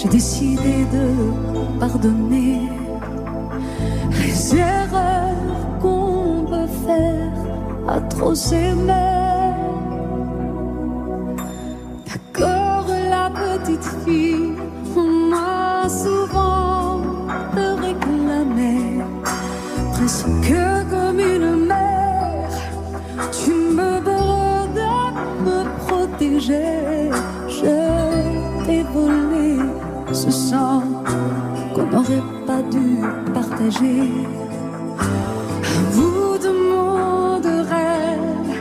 j'ai décidé de pardonner les erreurs qu'on peut faire à trop s'aimer. D'accord, la petite fille, on m'a souvent réclamé, presque comme une mère. Tu me dois de me protéger. Je t'ai volé ce sang qu'on n'aurait pas dû partager. À bout de mots de rêve,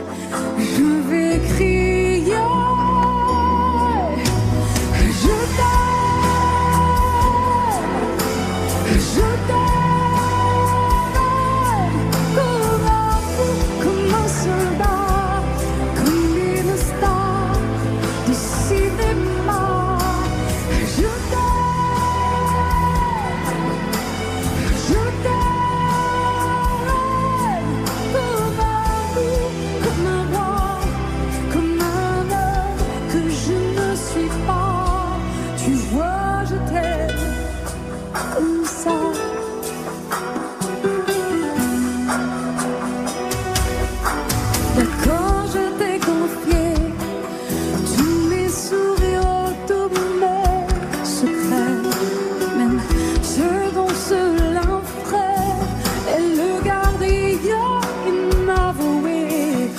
je vais crier. Je t'aime, je t'aime, comme un fou, comme un soldat, comme une star du cinéma. Je D'accord, je t'ai confié tous mes sourires, tous mes secrets, même ceux dont seul un frère est le gardien inavoué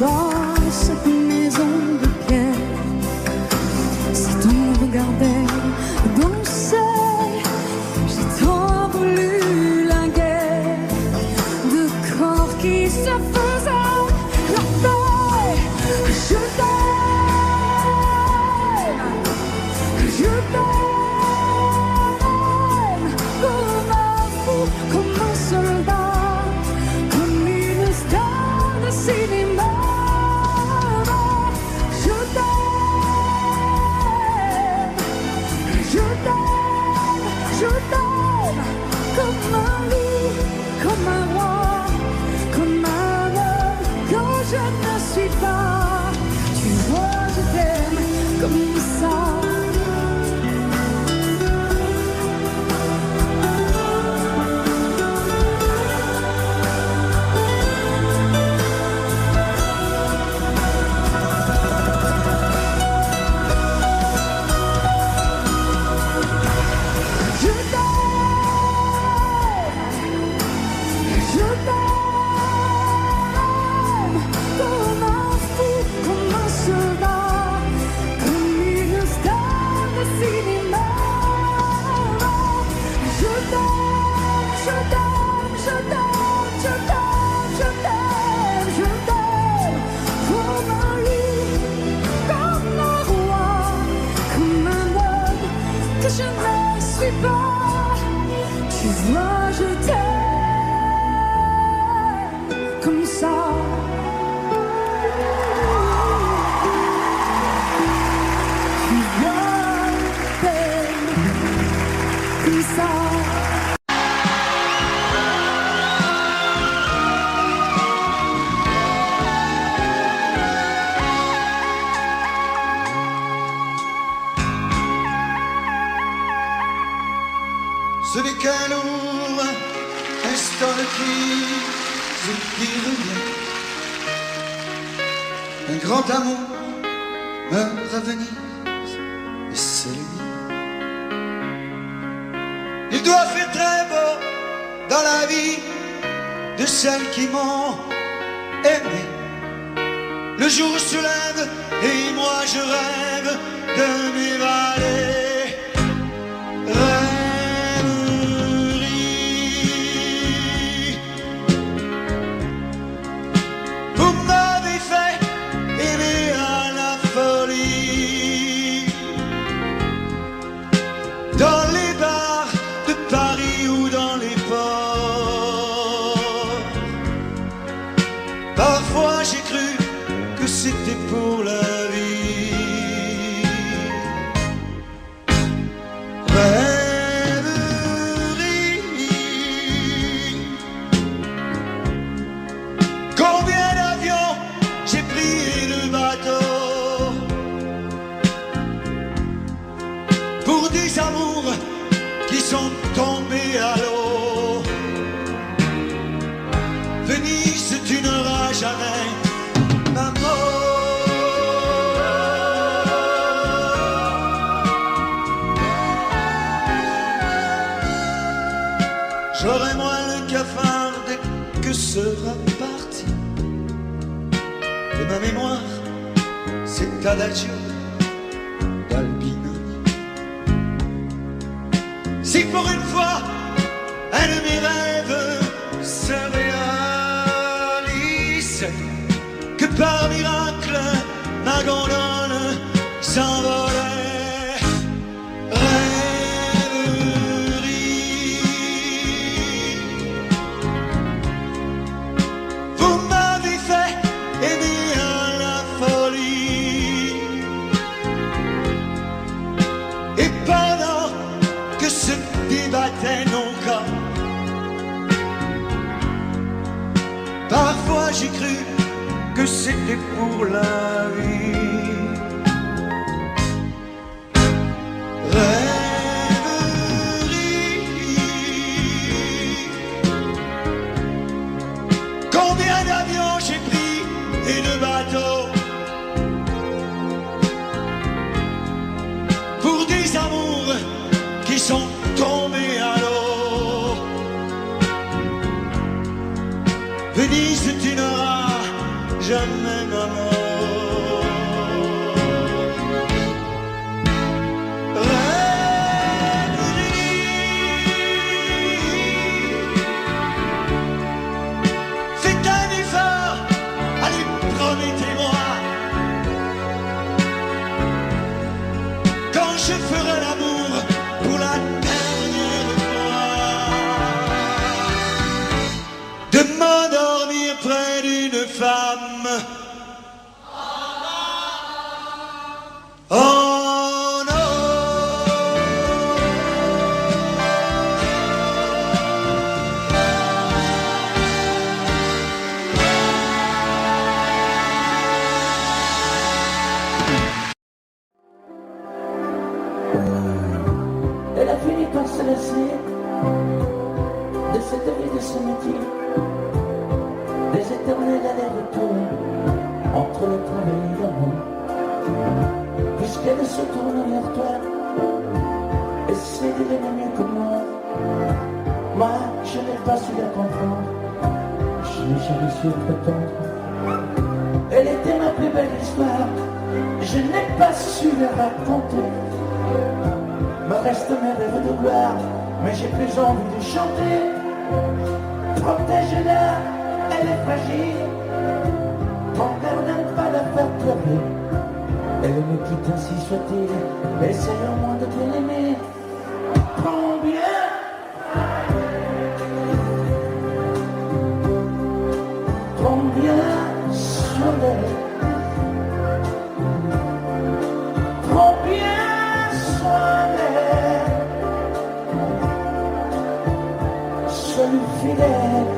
dans cette maison de pierre. Si ton regardait danser, j'ai tant voulu la guerre de corps qui se faisaient. Je t'aime, comme un fou, comme un soldat, comme une star de cinéma. Je t'aime, comme un loup, comme un roi, comme un homme que je ne suis pas. Tu vois, je t'aime comme ça. Je ne suis pas, tu vois, je t'aime comme ça. Tu vois, je t'aime comme ça. Ce n'est qu'un lourd instant de crise qui revient. Un grand amour meurt à Venise, et c'est lui. Il doit faire très beau dans la vie de celles qui m'ont aimé. Le jour se lève et moi je rêve de m'évader. Dans les bars de Paris ou dans les ports, parfois j'ai cru que c'était pour la vie. Rêverie. Combien d'avions j'ai pris et de bateaux pour des amours jamais, maman. J'aurai moins le cafard dès que sera parti de ma mémoire cet adagio d'Albino. Si pour une fois un de mes rêves se réalise, que par miracle ma gondole s'envolait. Parfois j'ai cru que c'était pour la vie. Rêverie. Combien d'avions j'ai pris et de bateaux pour des amours qui sont tombés à l'eau. Venise, tu n'auras jamais d'amour. Rêverie. Faites un effort, allez, promettez-moi, quand je ferai l'amour pour la dernière fois, de m'endormir près d'une femme. Oh non. Elle a fini par se lasser de cette vie de ce métier, des éternels allers-retours entre le travail et l'amour, puisqu'elle se tourne vers toi, essaie de l'aimer mieux que moi. Moi, je n'ai pas su la comprendre, je n'ai jamais su prétendre. Elle était ma plus belle histoire, je n'ai pas su la raconter. Me restent mes rêves de gloire, mais j'ai plus envie de chanter. Protège-la, elle est fragile, ton père n'aime pas la faire pleurer. Elle me quitte ainsi soit-il, essaye au moins de bien l'aimer. Prends bien, prends bien soin d'elle. Prends bien soin d'elle, sois-lui fidèle.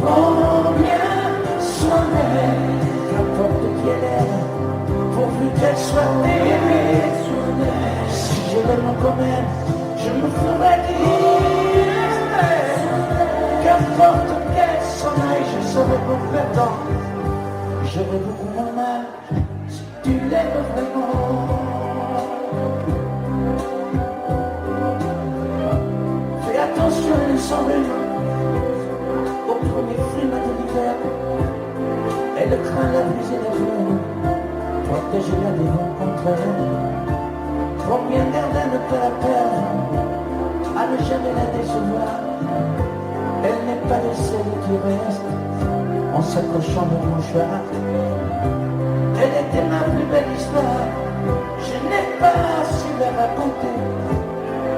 Prends bien soin d'elle, qu'importe qui elle est, pourvu qu'elle soit aimée. Si je l'aime quand même, je me ferai dire. Qu'importe qu'elle s'en aille, je serai bon perdant. J'aurais beaucoup moins mal si tu l'aimes vraiment. Fais attention, elle s'en rhume au premier frime de l'hiver. Elle craint la brise et la fleur, protège-la des vents contraires. Prends bien garde à ne pas la perdre, à ne jamais la décevoir. Elle n'est pas de celle qui reste en s'accrochant au mouchoir. Elle était ma plus belle histoire, je n'ai pas su la raconter.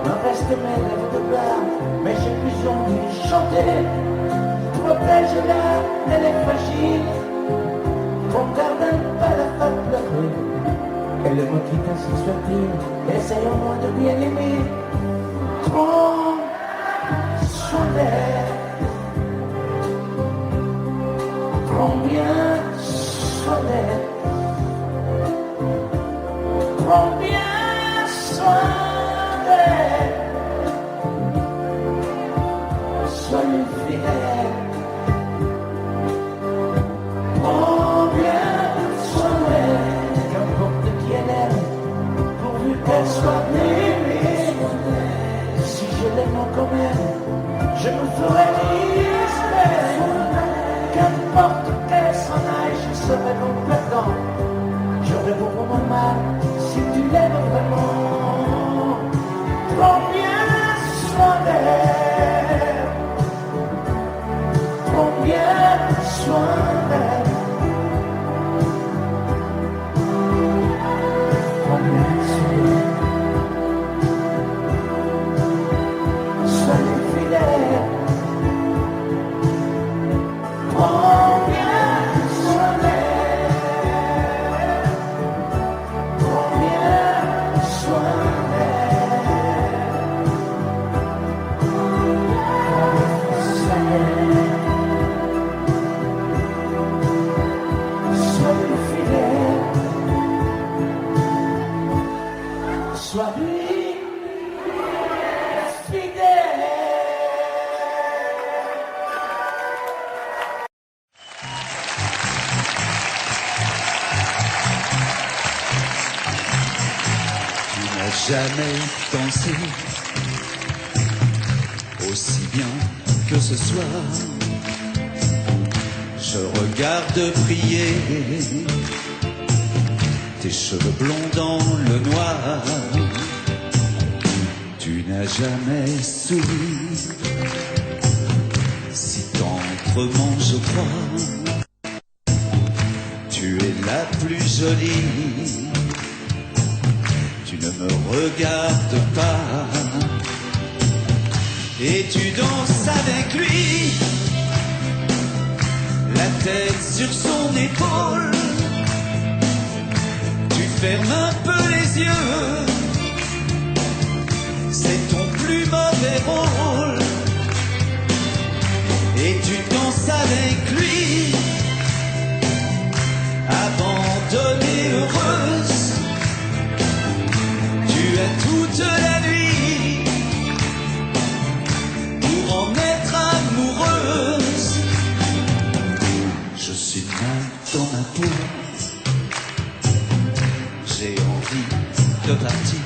Me reste mes rêves de gloire, mais j'ai plus envie de chanter. Protège-la, elle est fragile, ton garde à ne pas la faire pleurer. Elle me quitte ainsi soit-il, essaye au moins de bien l'aimer. Prends soin d'elle, prends bien soin d'elle, prends bien soin d'elle, sois-lui fidèle. je me ferai discret. Qu'importe qu'elle s'en aille, je serai non perdant. J'aurai beaucoup moins mal si tu l'aimes vraiment. Prends bien soin d'elle. Prends bien soin d'elle. Prends bien soin d'elle. Sois fidèle. Prends bien soin d'elle. Prends bien soin d'elle. Sois fidèle. Sois fidèle. Jamais dansé aussi bien que ce soir. Je regarde briller tes cheveux blonds dans le noir. Tu n'as jamais souri si tendrement, je crois. Tu es la plus jolie. Tu ne me regardes pas et tu danses avec lui, la tête sur son épaule. Tu fermes un peu les yeux, c'est ton plus mauvais rôle. Et tu danses avec lui, abandonnée, heureuse. Tu as toute la nuit pour en être amoureuse. Je suis mal dans ma peau, j'ai envie de partir.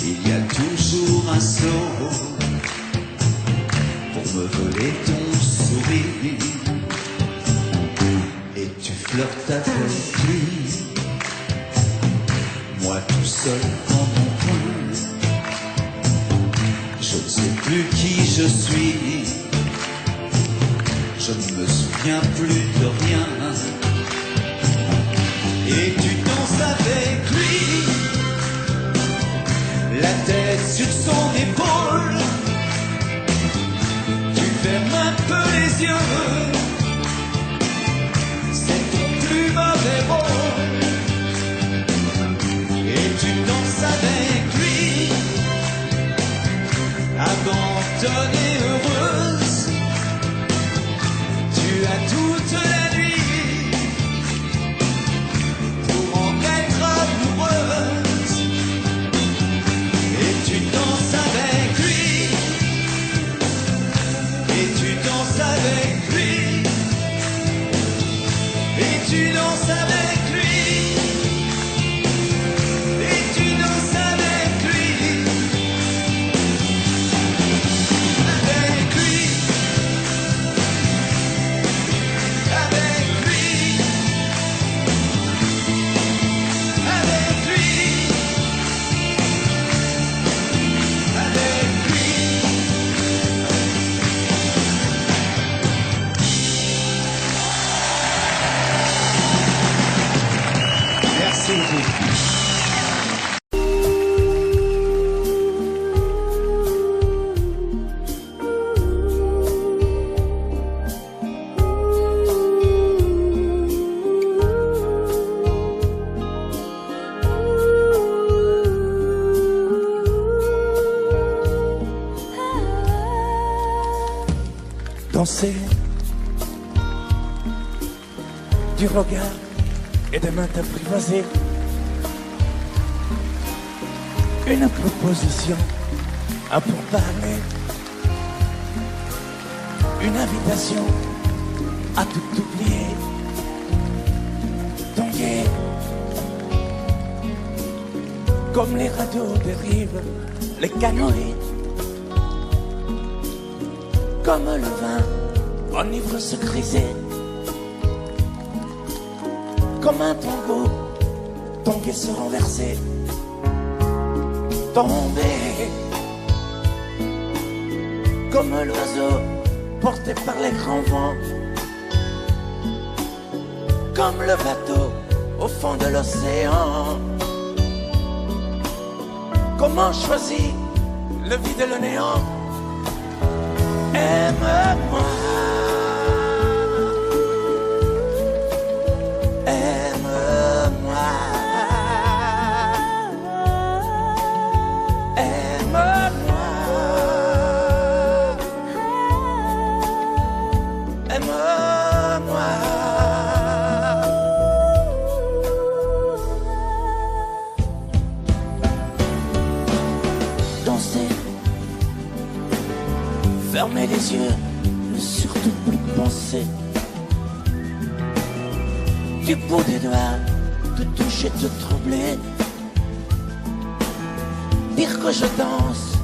Il y a toujours un saut pour me voler ton sourire. Et tu flirtes avec lui, moi tout seul dans mon coin. Je ne sais plus qui je suis, je ne me souviens plus de rien. Et tu danses avec lui, la tête sur son épaule. Tu fermes un peu les yeux, c'est ton plus mauvais rôle. Et tu danses avec lui, abandonnée, heureuse. Tu as toute la nuit pour en être amoureuse. Et tu danses avec lui, et tu danses avec lui, et tu danses avec lui. Danser du regard et des mains apprivoisées. Une proposition à pourparler. Une invitation à tout oublier. Tanguer comme les radeaux dérivent, les canoës comme le vin enivre ce grisé. Comme un tango, tangué se renverser, tomber. Comme l'oiseau porté par les grands vents, comme le bateau au fond de l'océan. Comment choisir le vide et le néant? Aime-moi, aime-moi, aime-moi, aime-moi. Danser, fermer les yeux, ne surtout plus penser. Du bout des doigts, te toucher, te troubler. Dire que je danse,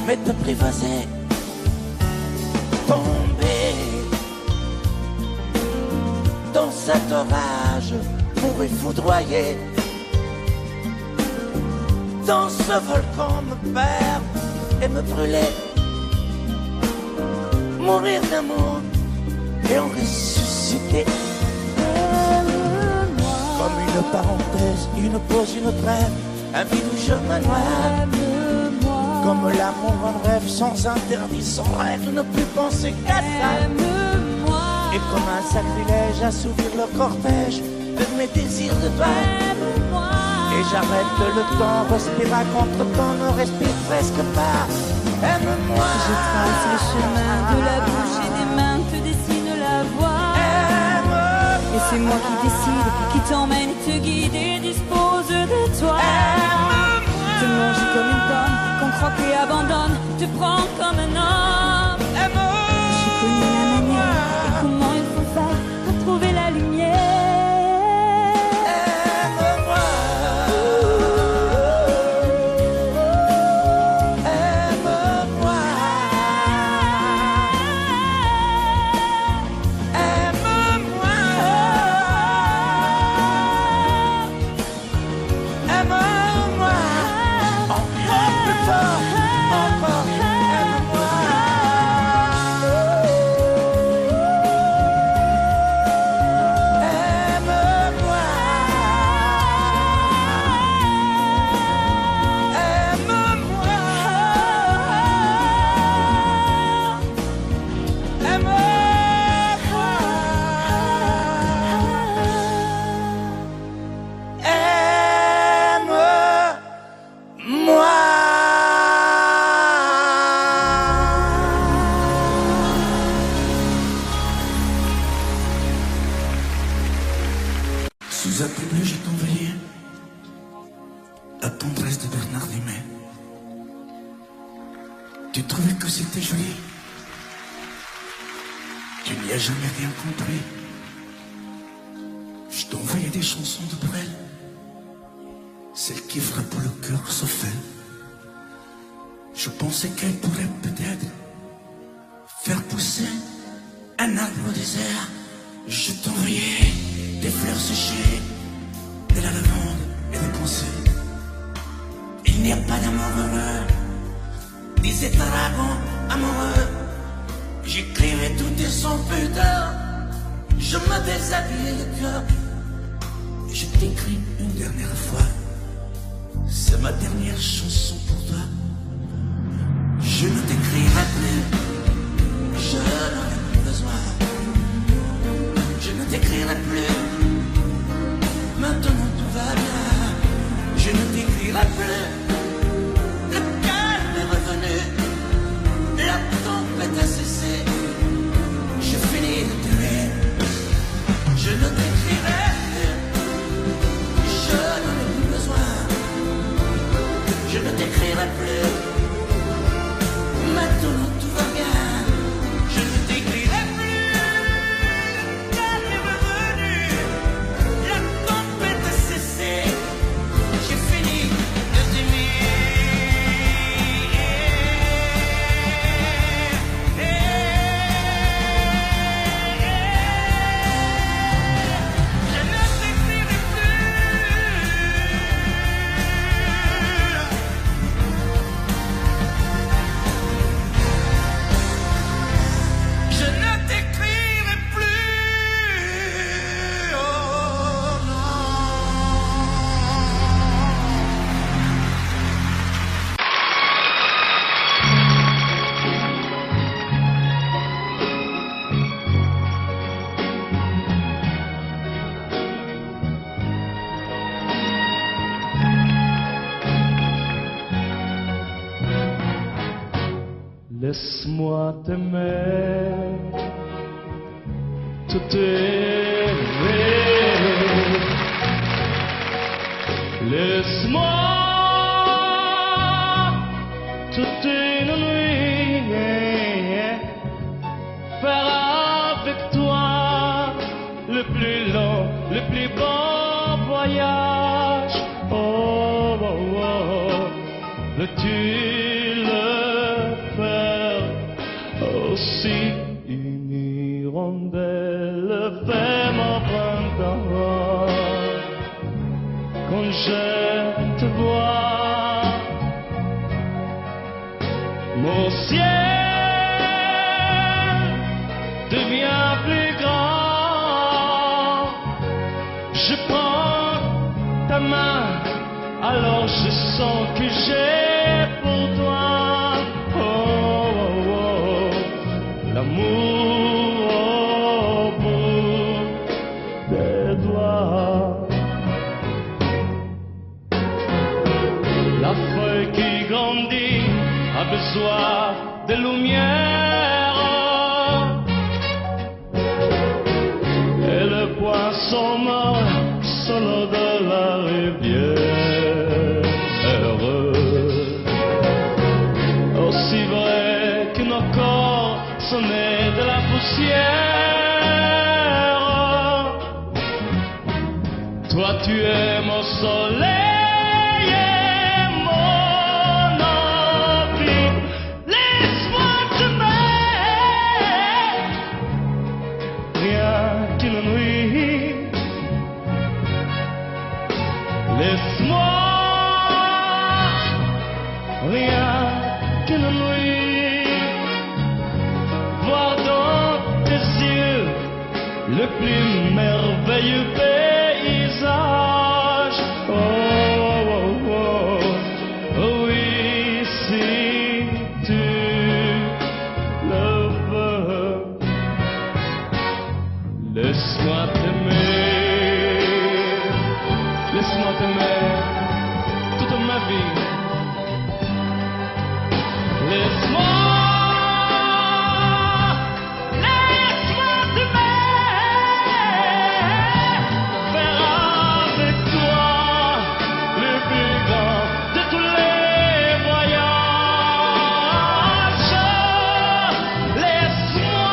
mais te privaser. Tomber dans cet orage pour y foudroyer. Dans ce volcan me perdre et me brûler. Mourir d'amour et en ressusciter. Comme une parenthèse, une pause, une trêve, un vide où je me noie. Comme l'amour en rêve, sans interdit, sans règle, ne plus penser qu'à ça. Et comme un sacrilège, assouvir le cortège de mes désirs de toi. Et j'arrête le temps, respire à contre-temps, ne respire presque pas. Aime-moi. Je trace le chemin de la bouche et des mains, te dessine la voie. Et c'est moi qui décide, qui t'emmène, te guide et dispose de toi. Te manger comme une pomme, qu'on croque et abandonne, te prends comme un homme. Je connais la manière et comment il faut faire pour trouver la lumière. Sous un peu bleu, je t'envoyais la tendresse de Bernard Dimet. Tu trouvais que c'était joli. Tu n'y as jamais rien compris. Je t'envoyais des chansons de Brel, celles qui frappent le cœur sauf elle. Je pensais qu'elle pourrait peut-être faire pousser un arbre au désert. Je t'envoyais des fleurs séchées, de la lavande et des pensées. Il n'y a pas d'amour heureux, disait dragon amoureux. J'écrivais tout et sans pudeur, je me déshabillais le cœur. Je t'écris une dernière fois, c'est ma dernière chanson pour toi. Je ne t'écrirai plus, je n'en ai plus besoin. Je ne t'écrirai plus, maintenant tout va bien. Je ne t'écrirai plus, le calme est revenu, la tempête a cessé. Je finis de t'aimer, je ne t'écrirai plus, je n'en ai plus besoin. Je ne t'écrirai plus. Laisse-moi t'aimer, tout aimer. Laisse-moi toute une nuit faire avec toi le plus long, le plus beau voyage. Oh, oh, oh. Veux-tu le faire aussi? Une hirondelle fait mon printemps quand je te vois. Mon ciel devient plus grand. Je prends ta main, alors je sens que j'ai pour toi l'amour au bout des doigts. La feuille qui grandit a besoin de lumière, et le poisson mort solo de la rivière. Aussi vrai que nos corps sont nés de la poussière, toi tu es mon soleil. Laisse-moi, rien qu'une nuit, voir dans tes yeux le plus merveilleux paysage. Oh, oh, oh, oh, oui, si tu le veux, laisse-moi t'aimer. Laisse-moi t'aimer toute ma vie. Laisse-moi t'aimer, faire avec toi le plus grand de tous les voyages. Laisse-moi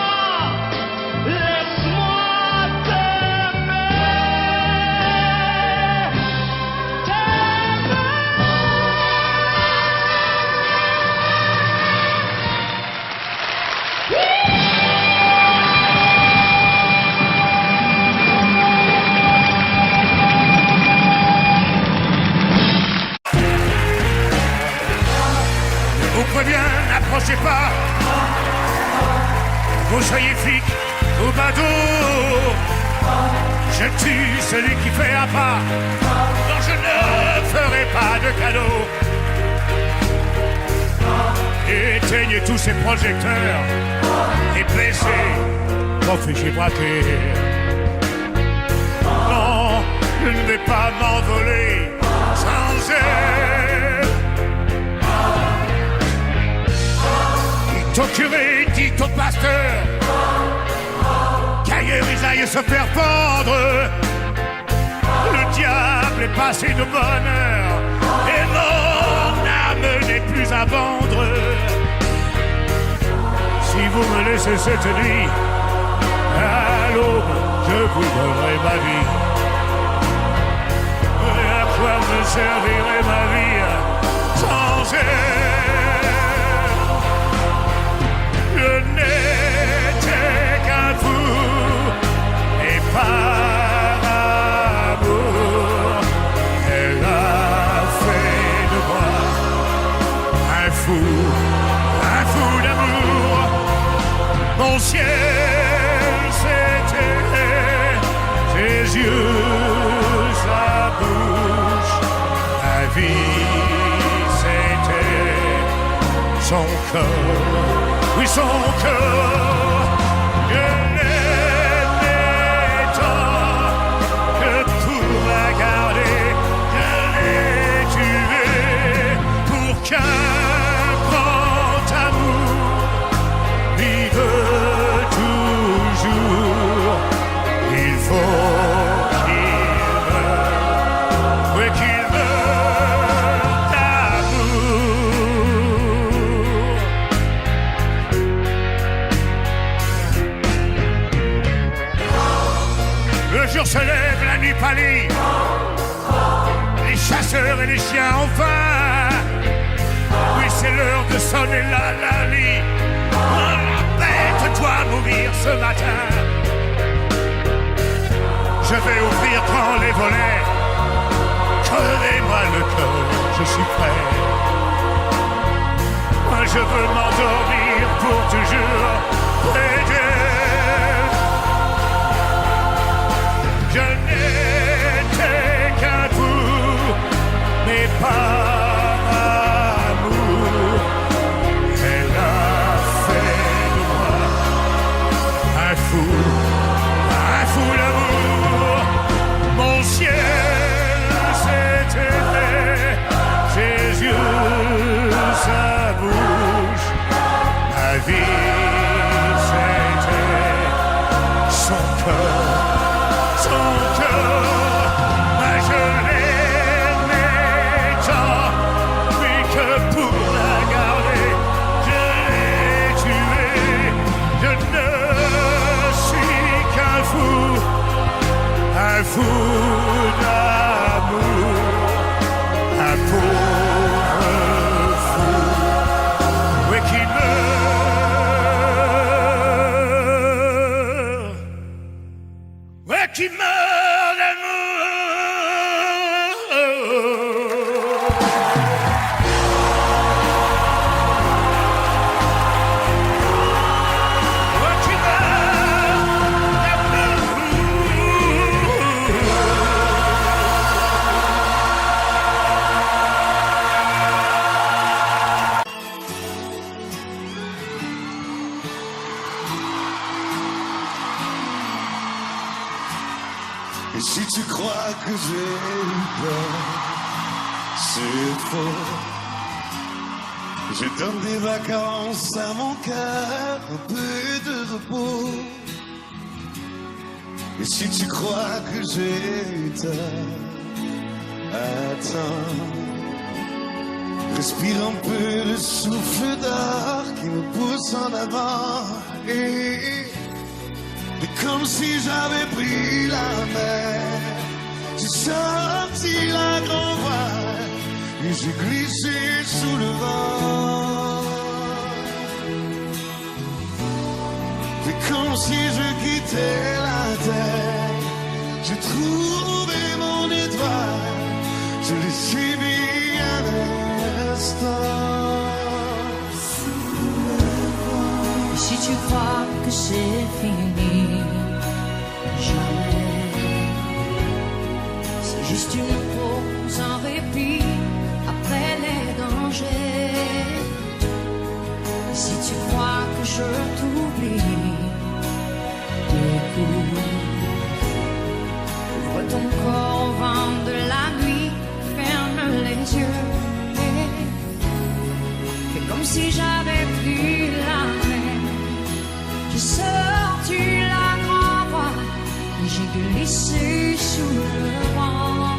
vous préviens, n'approchez pas. Vous soyez flic ou badaud, je tue celui qui fait un pas. Non, je ne ferai pas de cadeau. Éteignez tous ces projecteurs et baissez vos fusils braqués. Non, je ne vais pas m'envoler sans elle. Dites au curé, dites au pasteur qu'ailleurs ils aillent se faire pendre. Le diable est passé de bonne heure et mon âme n'est plus à vendre. Si vous me laissez cette nuit, à l'aube, je vous donnerai ma vie. Et à quoi me servirait ma vie sans elle? Je n'étais qu'un fou et par amour, elle a fait de moi un fou d'amour. Mon ciel, c'était ses yeux, sa bouche, ma vie, c'était son corps. Oui, son cœur, je l'aimais tant que pour la garder, je l'ai tué pour qu'un grand amour Italie. Les chasseurs et les chiens ont faim. Oui, c'est l'heure de sonner la lit. Oh, la bête doit mourir ce matin. Je vais ouvrir grand les volets. Crevez-moi le cœur, je suis prêt. Moi je veux m'endormir pour toujours près d'elle. Je n'étais qu'un fou, mais par amour, elle a fait de moi un fou d'amour. Mon ciel s'est éteint, ses yeux, sa bouche, ma vie c'était son cœur. Moi je l'aimais tant, oui que pour la garder, je l'ai tuée. Je ne suis qu'un fou d'amour, un pauvre fou, oui qui meurt, oui qui meurt d'amour. Oui qui meurt d'amour. Et si tu crois que j'ai eu peur, c'est faux. Je donne des vacances à mon cœur, un peu de repos. Et si tu crois que j'ai eu tort, attends. Respire un peu le souffle d'or qui me pousse en avant. Et comme si j'avais pris la mer, j'ai sorti la grande voile et j'ai glissé sous le vent. C'est comme si je quittais la terre, j'ai trouvé mon étoile, je l'ai suivi un instant. Si tu crois que c'est fini, jamais. C'est juste une pause, un répit après les dangers. Si tu crois que je t'oublie, écoute, ouvre ton corps au vent de la nuit, ferme les yeux. Fais comme si j'avais pris la mer. J'ai sorti la grand voile, j'ai glissé sous le vent.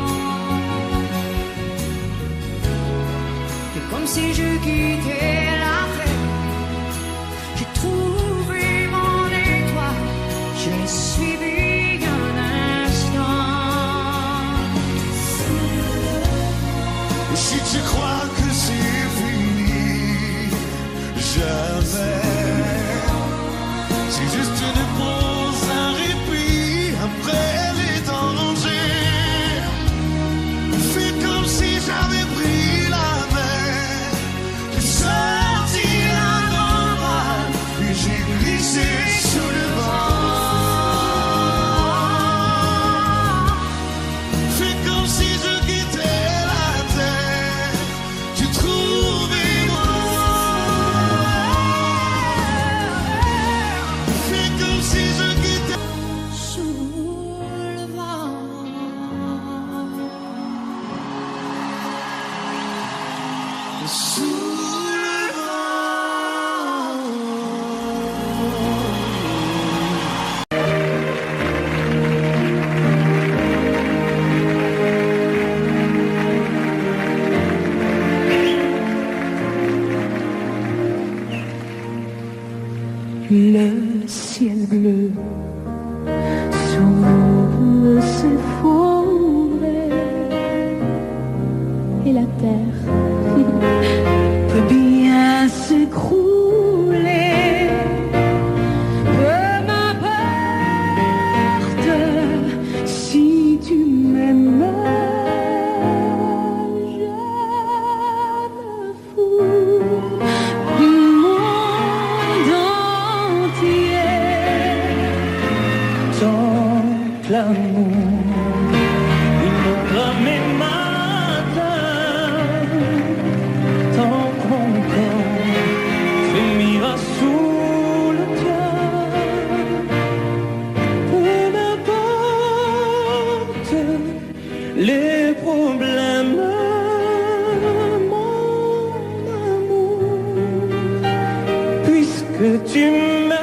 C'est comme si je quittais la terre, j'ai trouvé mon étoile, je l'ai suivi un instant. Et si tu crois que c'est fini, jamais. C'est juste une pause, un répit après les dangers. Fais comme si j'avais pris la mer, j'ai sorti la grande voile et j'ai glissé sous le vent. Fais comme si je quittais la terre, j'ai trouvé mon si je quittais Sous le vent. sous le Le ciel bleu s'ouvre ses faux l'amour, inondera mes matins, tant qu'on frémira sous le tien. Peu m'importe les problèmes, mon amour, puisque tu m'aimes.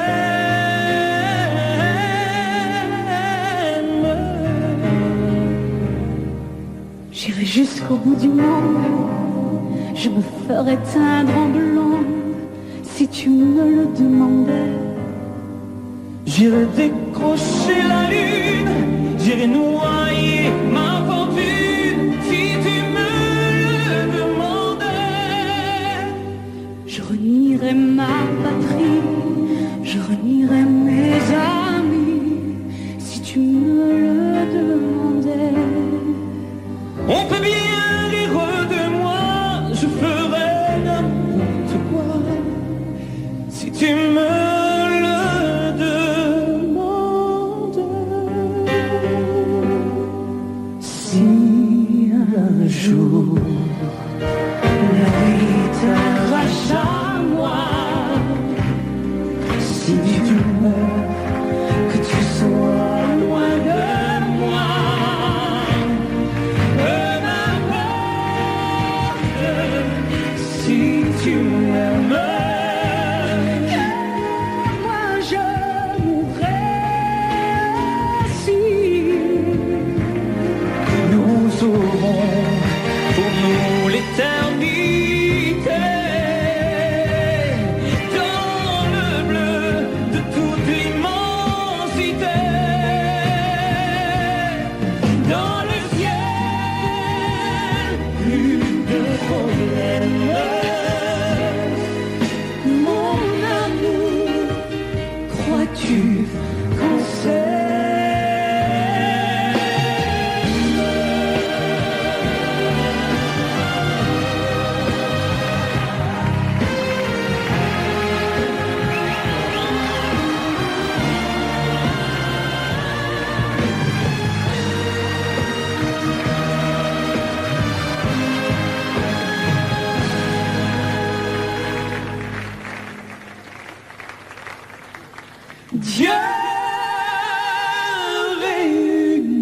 J'irai jusqu'au bout du monde, je me ferai teindre en blond si tu me le demandais. J'irai décrocher la lune, j'irai noyer ma fortune si tu me le demandais. Je renierai ma patrie, je renierai mes amis si tu me le demandais. On peut bien rire de moi, je ferai n'importe quoi si tu me le demandes. Si un jour la vie t'arrache à moi, si tu meurs, que tu sois loin de moi. Si tu m'aimes, Moi je mourrai si nous aurons pour nous l'éternité, dans le bleu de toute l'immensité, dans le ciel, plus de problèmes. mon amour. Crois-tu qu'on Dieu réunit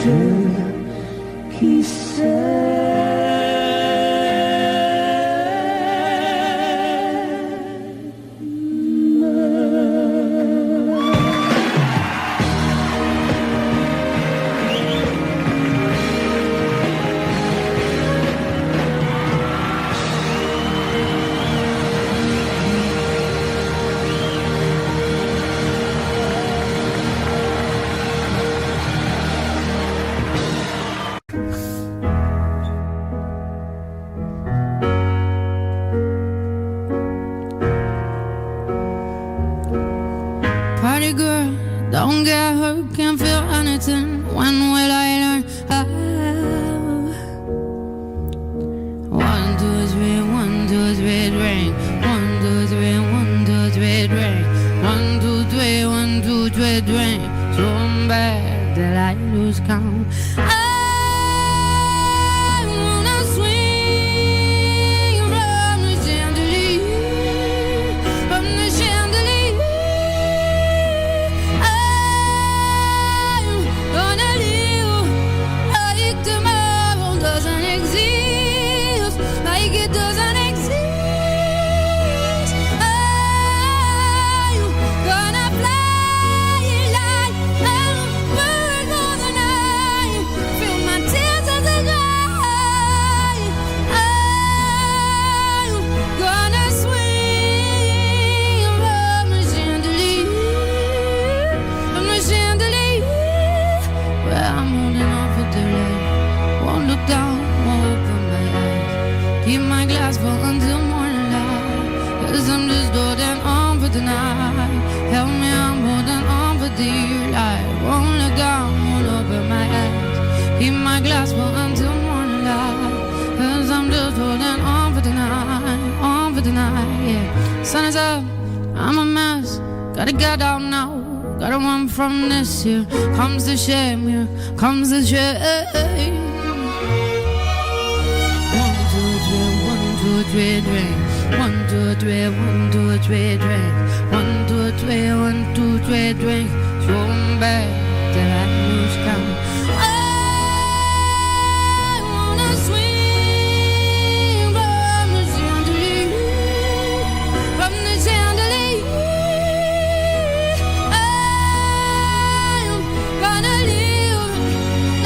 ceux qui Party girl, don't get hurt, can't feel anything. When will I learn how? 1, 2, 3, 1, 2, 3, ring. 1, 2, 3, 1, 2, 3, ring. 1, 2, 3, 1, 2, 3, ring. So bad that I lose count. I wanna swing from the chandelier, from the chandelier. I'm gonna live like tomorrow doesn't exist, like it doesn't exist. I'm gonna fly like a bird for the night, feel my tears as they dry. I'm gonna swing from the chandelier, from the chandelier. Well, I'm holding on for the light. Won't look down, won't open my eyes. Keep my glass full until morning light. 'Cause I'm just holding on for the night. Help me, I'm holding on for dear life. Won't look down, won't open my eyes. Keep my glass full until morning light. 'Cause I'm just holding on for the night, yeah. Sun is up, I'm a mess. Gotta get out now. Gotta run from this here. Comes the shame, here comes the shame. 1, 2, 3, drink. 1, 2, 3, 1, 2, 3, drink. 1, 2, 3, 1, 2, 3, drink. Throw 'em back till I lose count. I wanna swing from the chandelier, from the chandelier. I'm gonna live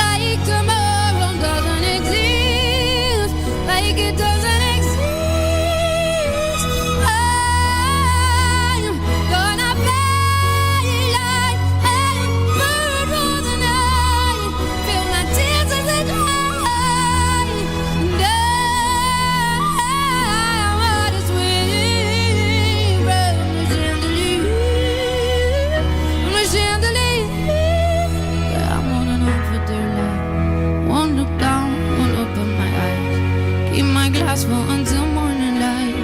like tomorrow doesn't exist, like it doesn't exist. I'm gonna fly like a bird for the night, feel my tears as they dry. And I wanna swing from the chandelier, from the chandelier. I'm on and off with their light. One look down, one open my eyes. Keep my glass full until morning light.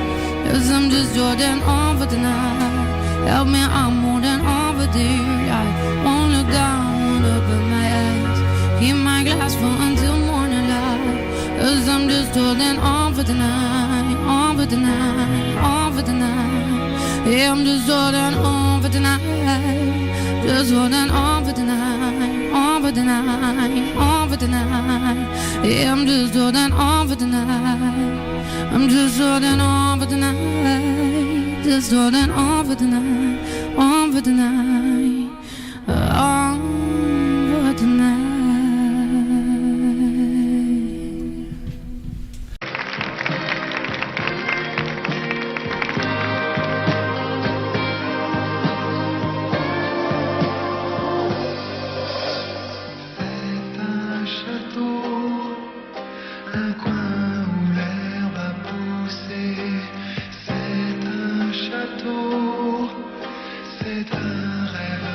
'Cause I'm just Jordan on for tonight. Help me, I'm more than over there. One look down, one open my eyes. Keep my glass full until morning light. 'Cause I'm just Jordan on for tonight, on for tonight, on for tonight. Yeah, I'm just Jordan on for tonight. Just holding on for tonight, on for tonight, on for tonight. Yeah, I'm just holding on for tonight. I'm just holding on for tonight. Just holding on for tonight, on for tonight, on for tonight. Un château, un coin où l'herbe a poussé. C'est un château, c'est un rêve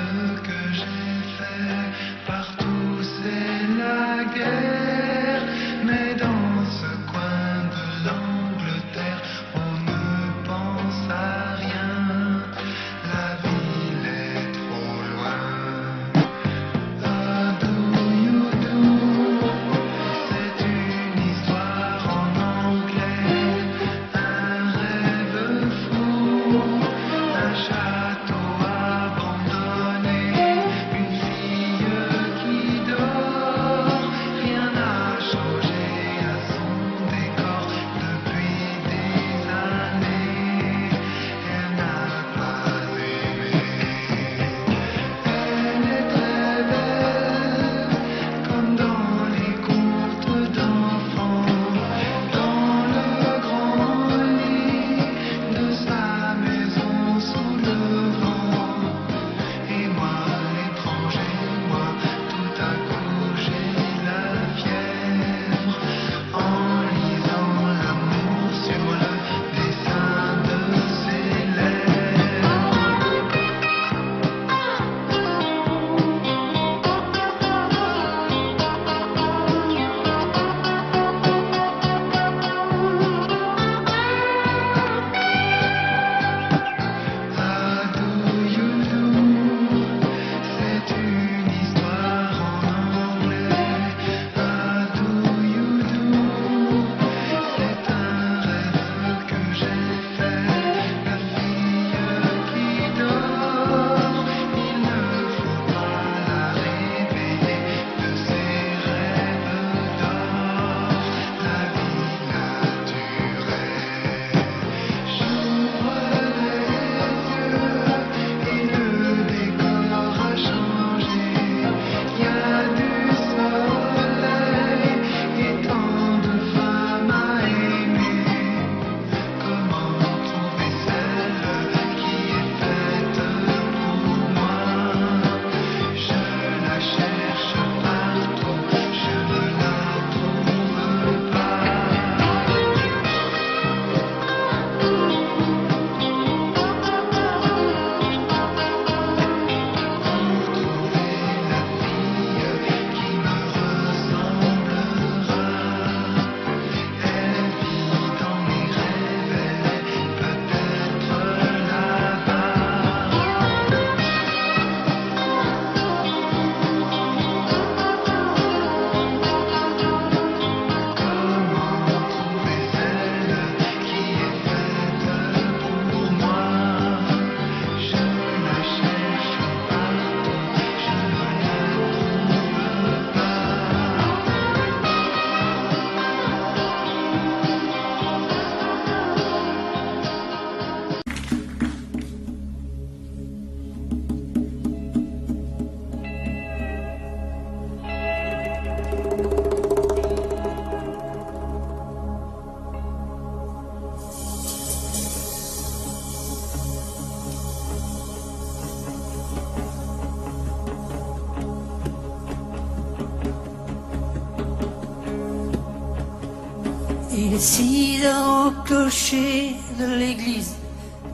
6 heures au clocher de l'église.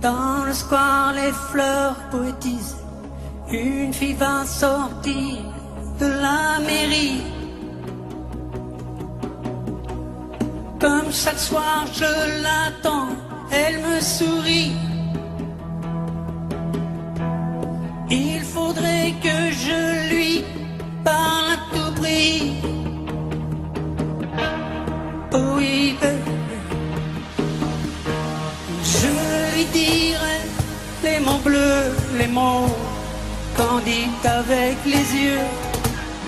Dans le square, les fleurs poétisent. Une fille va sortir de la mairie. Comme chaque soir, je l'attends, elle me sourit. Il faudrait que je lui parle à tout prix. Oh oui, je lui dirai les mots bleus, les mots candides avec les yeux.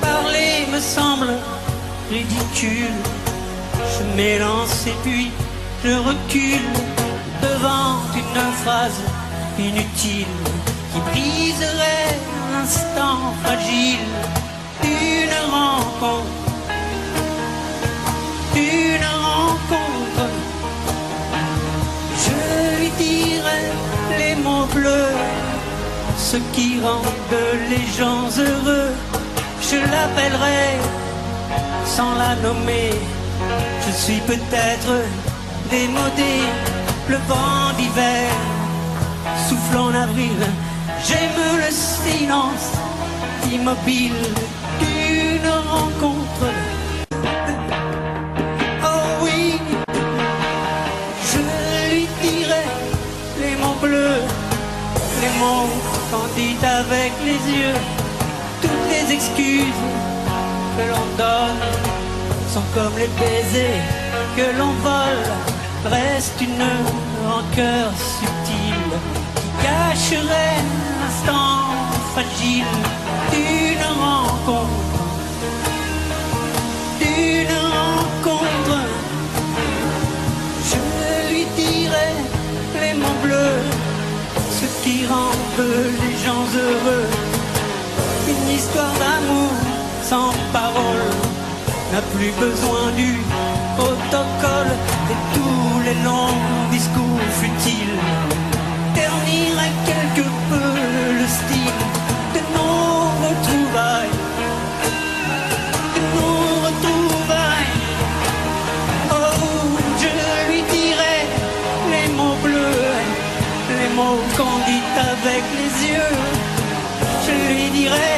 Parler me semble ridicule. Je m'élance et puis je recule devant une phrase inutile qui briserait l'instant fragile d'une rencontre. Une rencontre. Je lui dirai les mots bleus, ce qui rendent les gens heureux. Je l'appellerai sans la nommer. Je suis peut-être démodé, le vent d'hiver souffle en avril. J'aime le silence immobile d'une rencontre. Oh oui, je lui dirai les mots bleus, les mots candides avec les yeux. Toutes les excuses que l'on donne sont comme les baisers que l'on vole. Reste une rancœur subtile qui cacherait l'instant fragile d'une rencontre. D'une rencontre. Je lui dirai les mots bleus, ce qui rendent les gens heureux. Une histoire d'amour sans parole n'a plus besoin du protocole, et tous les longs discours futiles terniraient quelque peu le style de nos retrouvailles. De nos retrouvailles. Oh, je lui dirai les mots bleus, les mots candides avec les yeux. Je lui dirai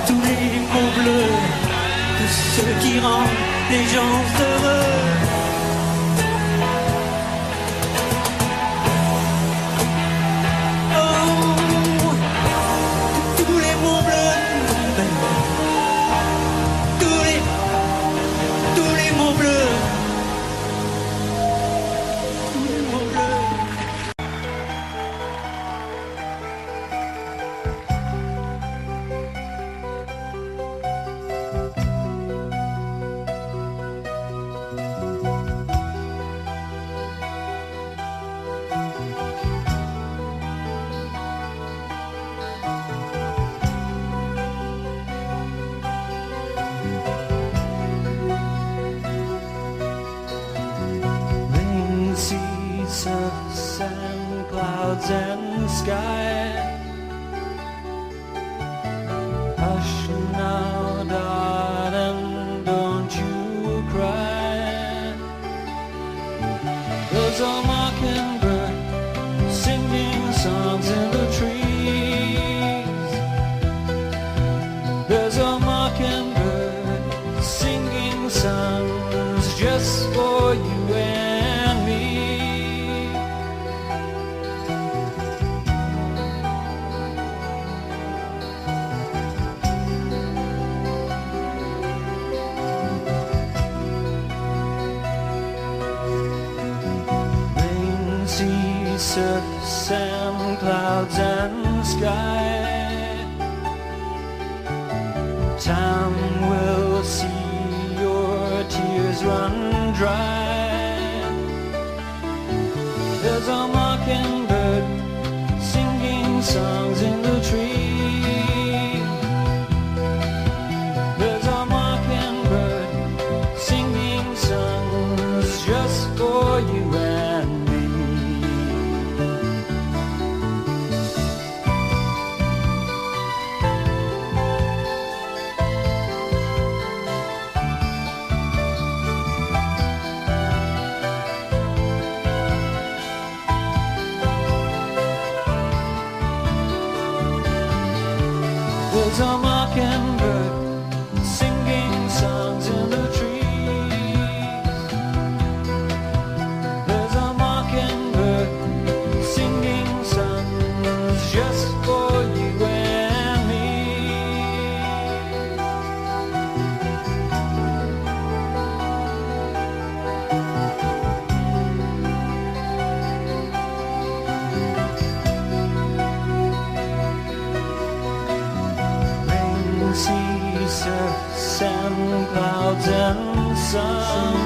tous les mots bleus, tout ce qui rend les gens heureux. Oh, tous les mots bleus, tous les mots bleus, tous les mots bleus. Rain, seas of sand, clouds and sky. Hush now, darling, don't you cry. There's a mockingbird singing songs in the trees. There's a mockingbird singing songs just for you and me. Rain, sea, surf, sand, clouds and sky. Time will see your tears run dry. There's a mockingbird singing songs in the tree. There's a mockingbird singing songs just for you and me. There's a mockingbird singing songs in the trees. There's a mockingbird singing songs just for you and me. Rain, sea, surf, sand, clouds and sun.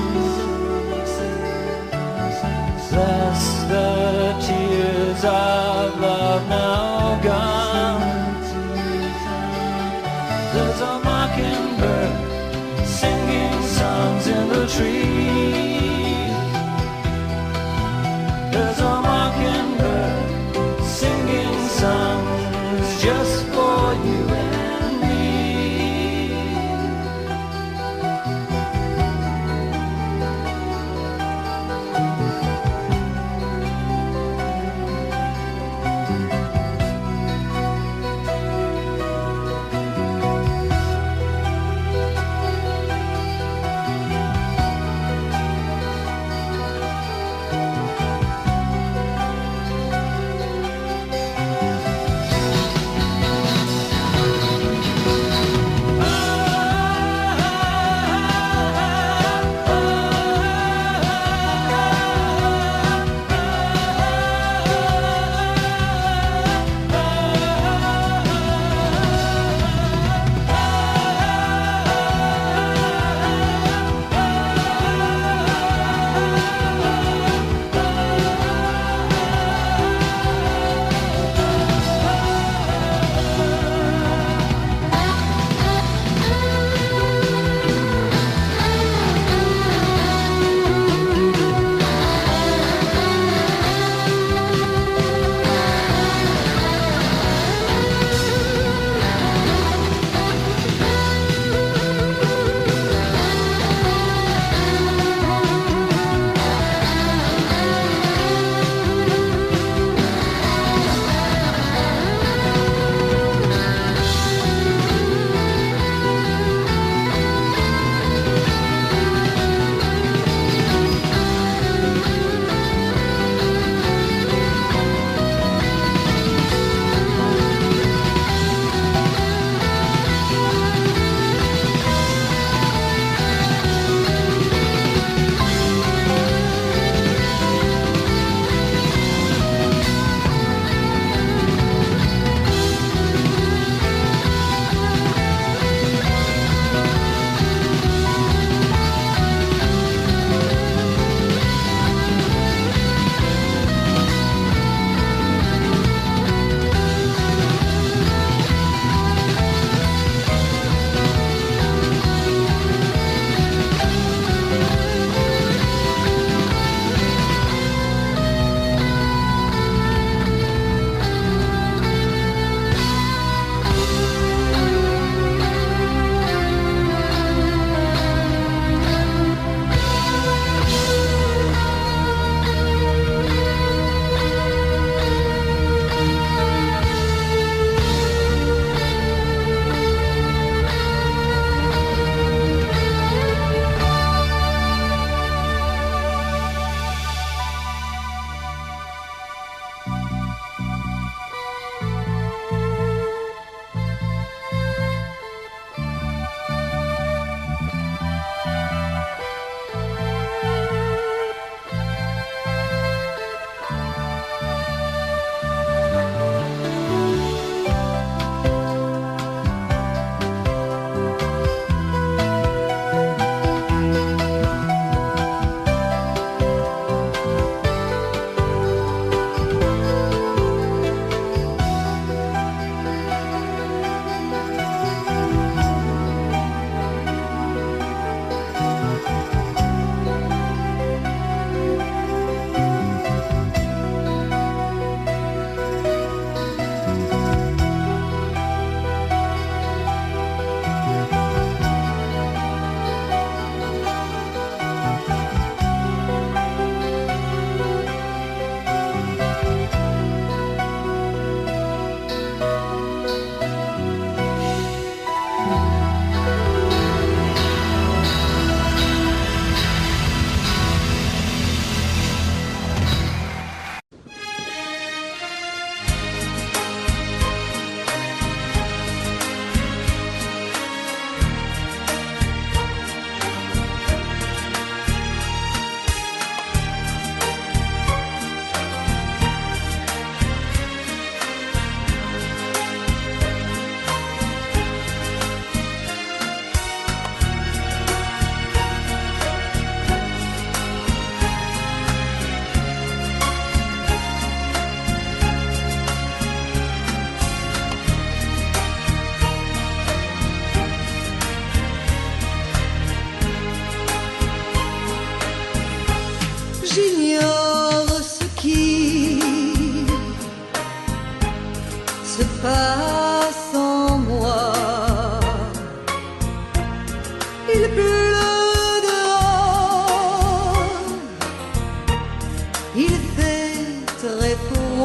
Bless the tears of love now gone. There's a mockingbird singing songs in the trees. There's a mockingbird singing songs just for you and me.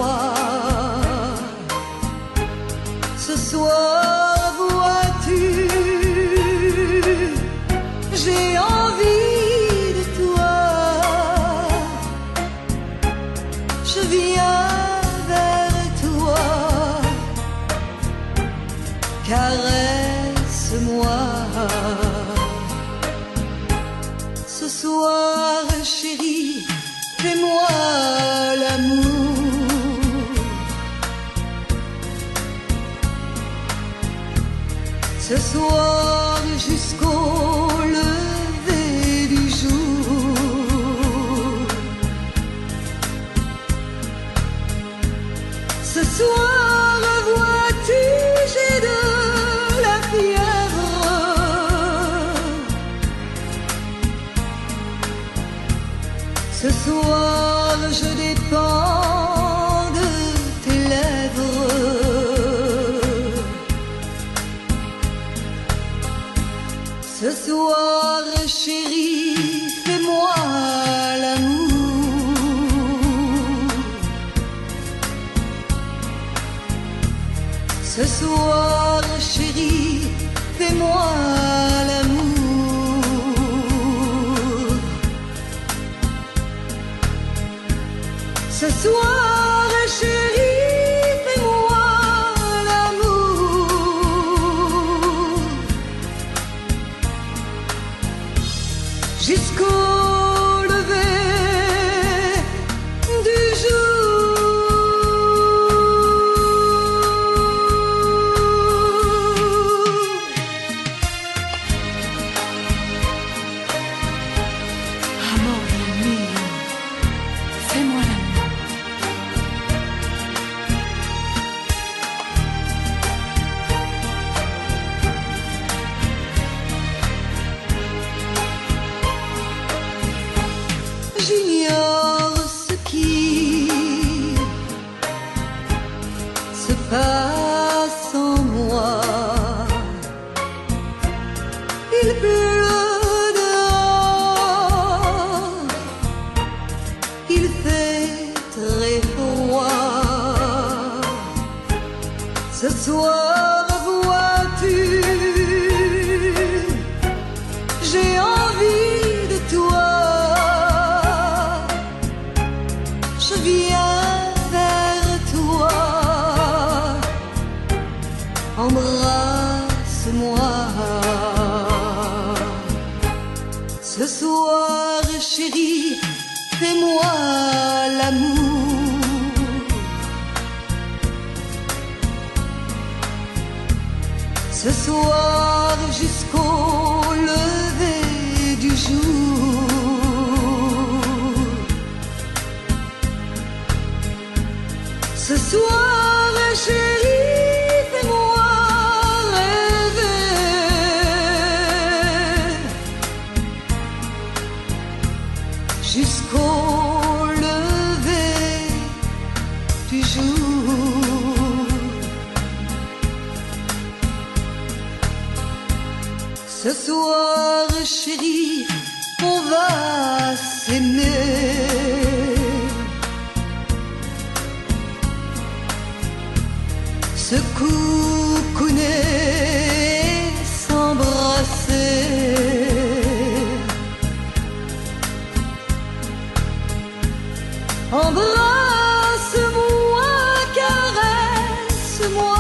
voir. Ce soir, vois-tu, j'ai envie de toi. Je viens vers toi, caresse-moi. Ce soir, chérie, fais-moi l'amour. Ce soir jusqu'au lever du jour. Ce soir, vois-tu, j'ai de la fièvre. Ce soir, je dépends de tes lèvres. Ce soir, chérie, fais-moi l'amour. Ce soir, chérie, fais-moi l'amour. Ce soir, chérie, fais-moi l'amour. Jusqu'au lever du Amore mio, fais-moi l'amour. J'ignore ce qui se passe en moi. Il pleut dehors, il fait très froid. Ce soir, vois-tu, j'ai envie de toi. Je viens vers toi, embrasse-moi. Ce soir, chérie, fais-moi l'amour. Ce soir, jusqu'au lever du jour. Ce soir, chérie, fais-moi rêver. Jusqu'au lever du jour. Ce soir, chérie, on va s'aimer. Se coucouner, s'embrasser. Embrasse-moi, caresse-moi.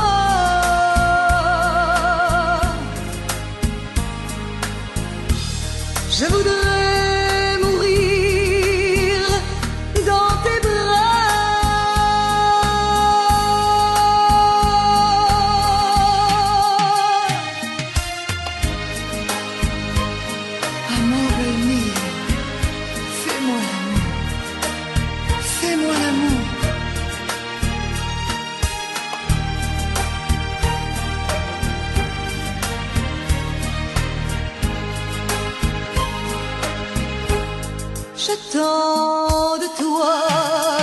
Je voudrais mourir dans tes bras. Amore mio, fais-moi l'amour. Fais-moi l'amour. J'attends de toi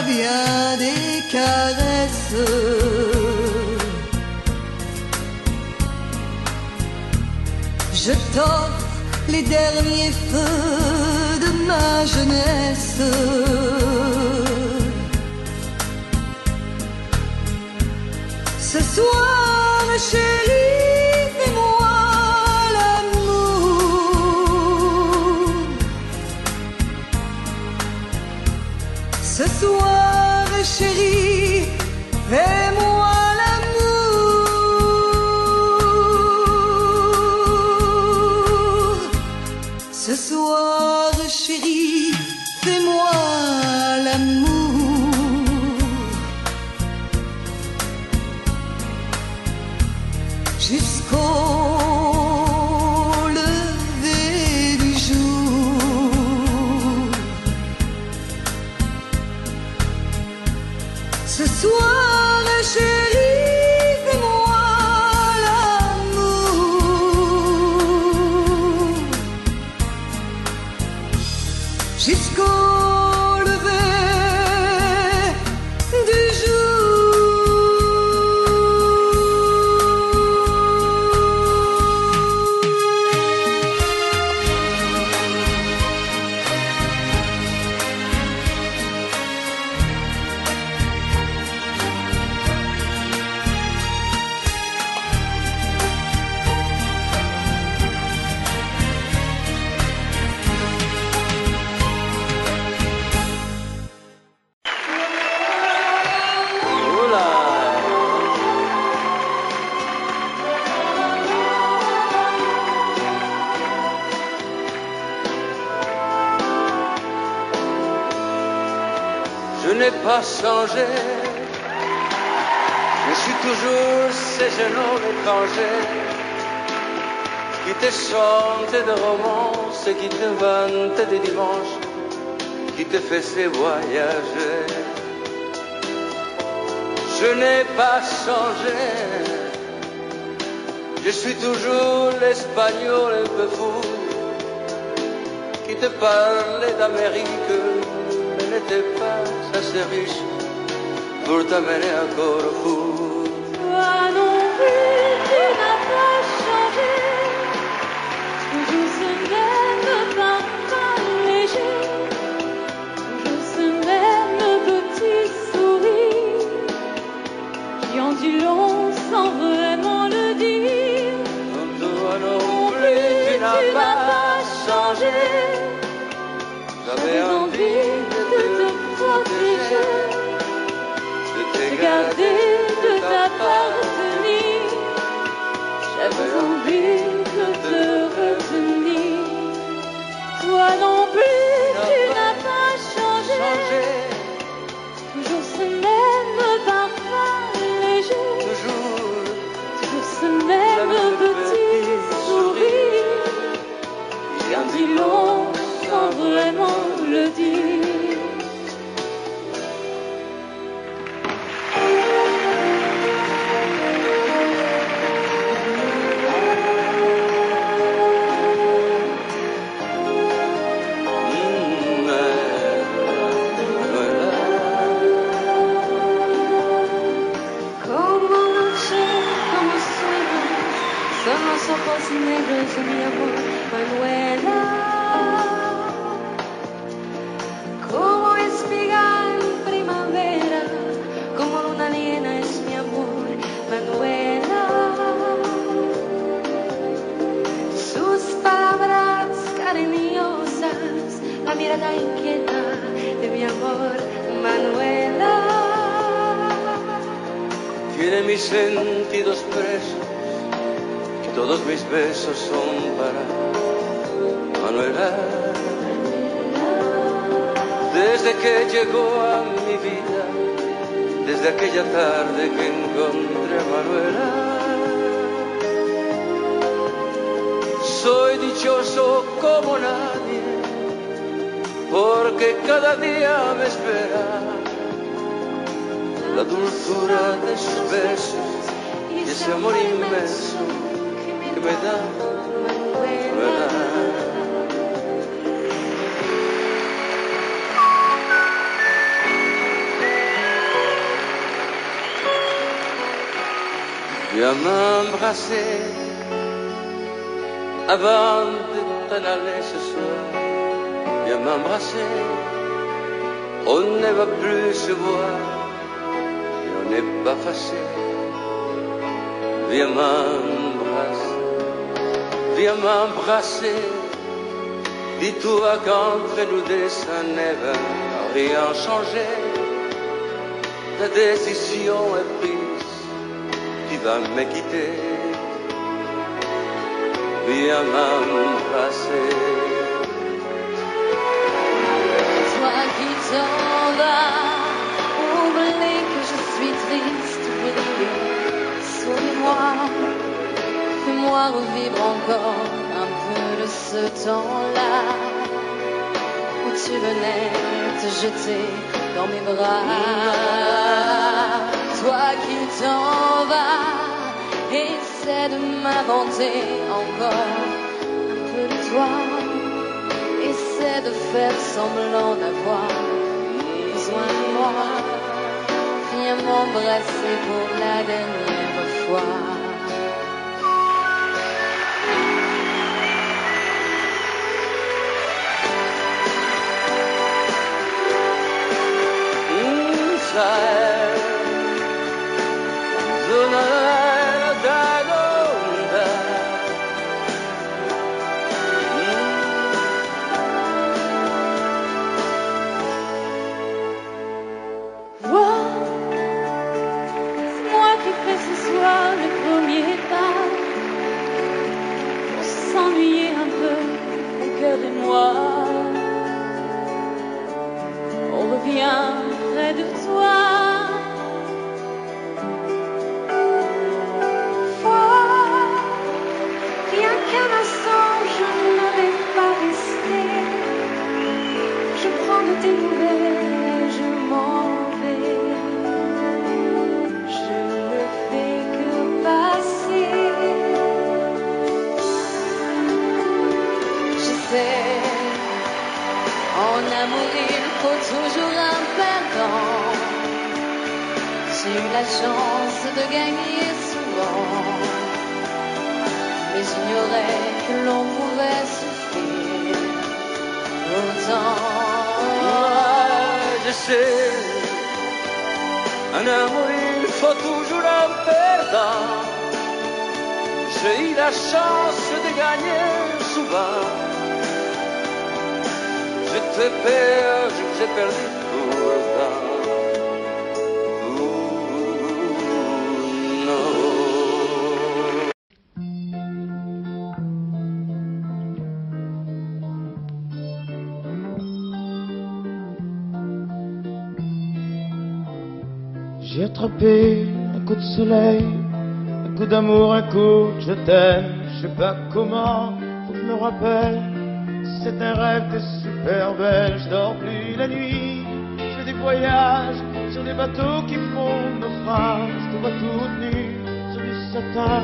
bien des caresses. Je t'offre les derniers feux de ma jeunesse. Ce soir, chérie, fais-moi l'amour. Ce soir, chérie, fais-moi l'amour. Ce soir, chérie, fais-moi l'amour. Jusqu'au lever du jour. Ce soir, chérie, fais-moi l'amour. Jusqu'au lever du jour. Je n'ai pas changé, je suis toujours ce jeune homme étranger qui te chante des romances, qui te vante des dimanches, qui te faisait voyager. Je n'ai pas changé, je suis toujours l'espagnol un peu fou qui te parlait d'Amérique, mais n'était pas assez riche pour t'amener à Corfou. Toi non plus, tu n'as pas changé. Toujours ce même parfum léger, toujours ce même petit sourire qui en dit long sans vraiment le dire. Toi non plus, tu n'as pas changé. J'avais envie de te protéger, de te garder, de t'appartenir. J'avais envie de te retenir. Toi non plus, tu n'as pas changé. Toujours ce même parfum léger, Toujours toujours ce même petit sourire qui en dit long sans vraiment le dire. Como noche, como sueño, son los ojos negros de mi amor, Manuela. Como espiga en primavera, como luna llena es mi amor, Manuela. Sus palabras cariñosas, la mirada inquieta de mi amor, Manuela. tiene mis sentidos presos y todos mis besos son para Manuela. Desde que llegó a mi vida, desde aquella tarde que encontré a Manuela, soy dichoso como nadie, porque cada día me espera la dulzura de sus besos y ese amor inmenso que me da Manuela. Viens m'embrasser avant de t'en aller ce soir. Viens m'embrasser, on ne va plus se voir et on n'est pas fâché viens m'embrasser, viens m'embrasser. Dis-toi qu'entre nous deux ça ne va rien changer. Ta décision est prise, tu vas me quitter. Viens m'embrasser. Toi qui t'en vas, oublie que je suis triste, oublie, souris-moi, fais-moi revivre encore un peu de ce temps-là où tu venais te jeter dans mes bras. Toi qui t'en vas, essaie de m'inventer encore un peu de toi. Essaie de faire semblant d'avoir besoin de moi. Viens m'embrasser pour la dernière fois. Près de toi, rien qu'un instant, je ne vais pas rester. Je prends de tes nouvelles et je m'en vais. Je ne fais que passer. Je sais, en amour il faut toujours un perdant. J'ai eu la chance de gagner souvent, mais j'ignorais que l'on pouvait souffrir autant. Je sais, un amour il faut toujours un perdant. J'ai eu la chance de gagner souvent. Je te perds, j'ai perdu tout le temps. J'ai attrapé un coup de soleil, un coup d'amour, un coup de je t'aime. Je sais pas comment, faut que je me rappelle. C'est un rêve de super belle. Je dors plus la nuit, je fais des voyages sur des bateaux qui font naufrage. Je te vois toute nue sur du satin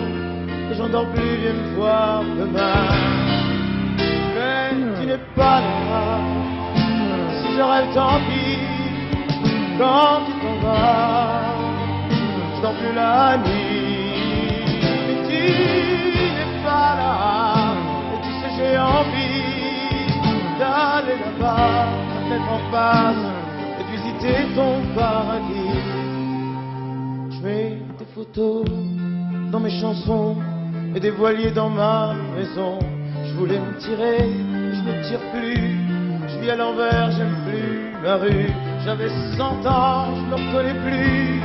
et j'en dors plus, viens me voir demain. Mais tu n'es pas là, si je rêve tant pis. Quand tu t'en vas, je dors plus la nuit. Mais tu n'es pas là, et tu sais j'ai envie d'aller là-bas, la tête en face, et de visiter ton paradis. Je mets des photos dans mes chansons et des voiliers dans ma maison. Je voulais me tirer, je ne tire plus. Je vis à l'envers, j'aime plus ma rue. J'avais 100 ans, je ne reconnais plus.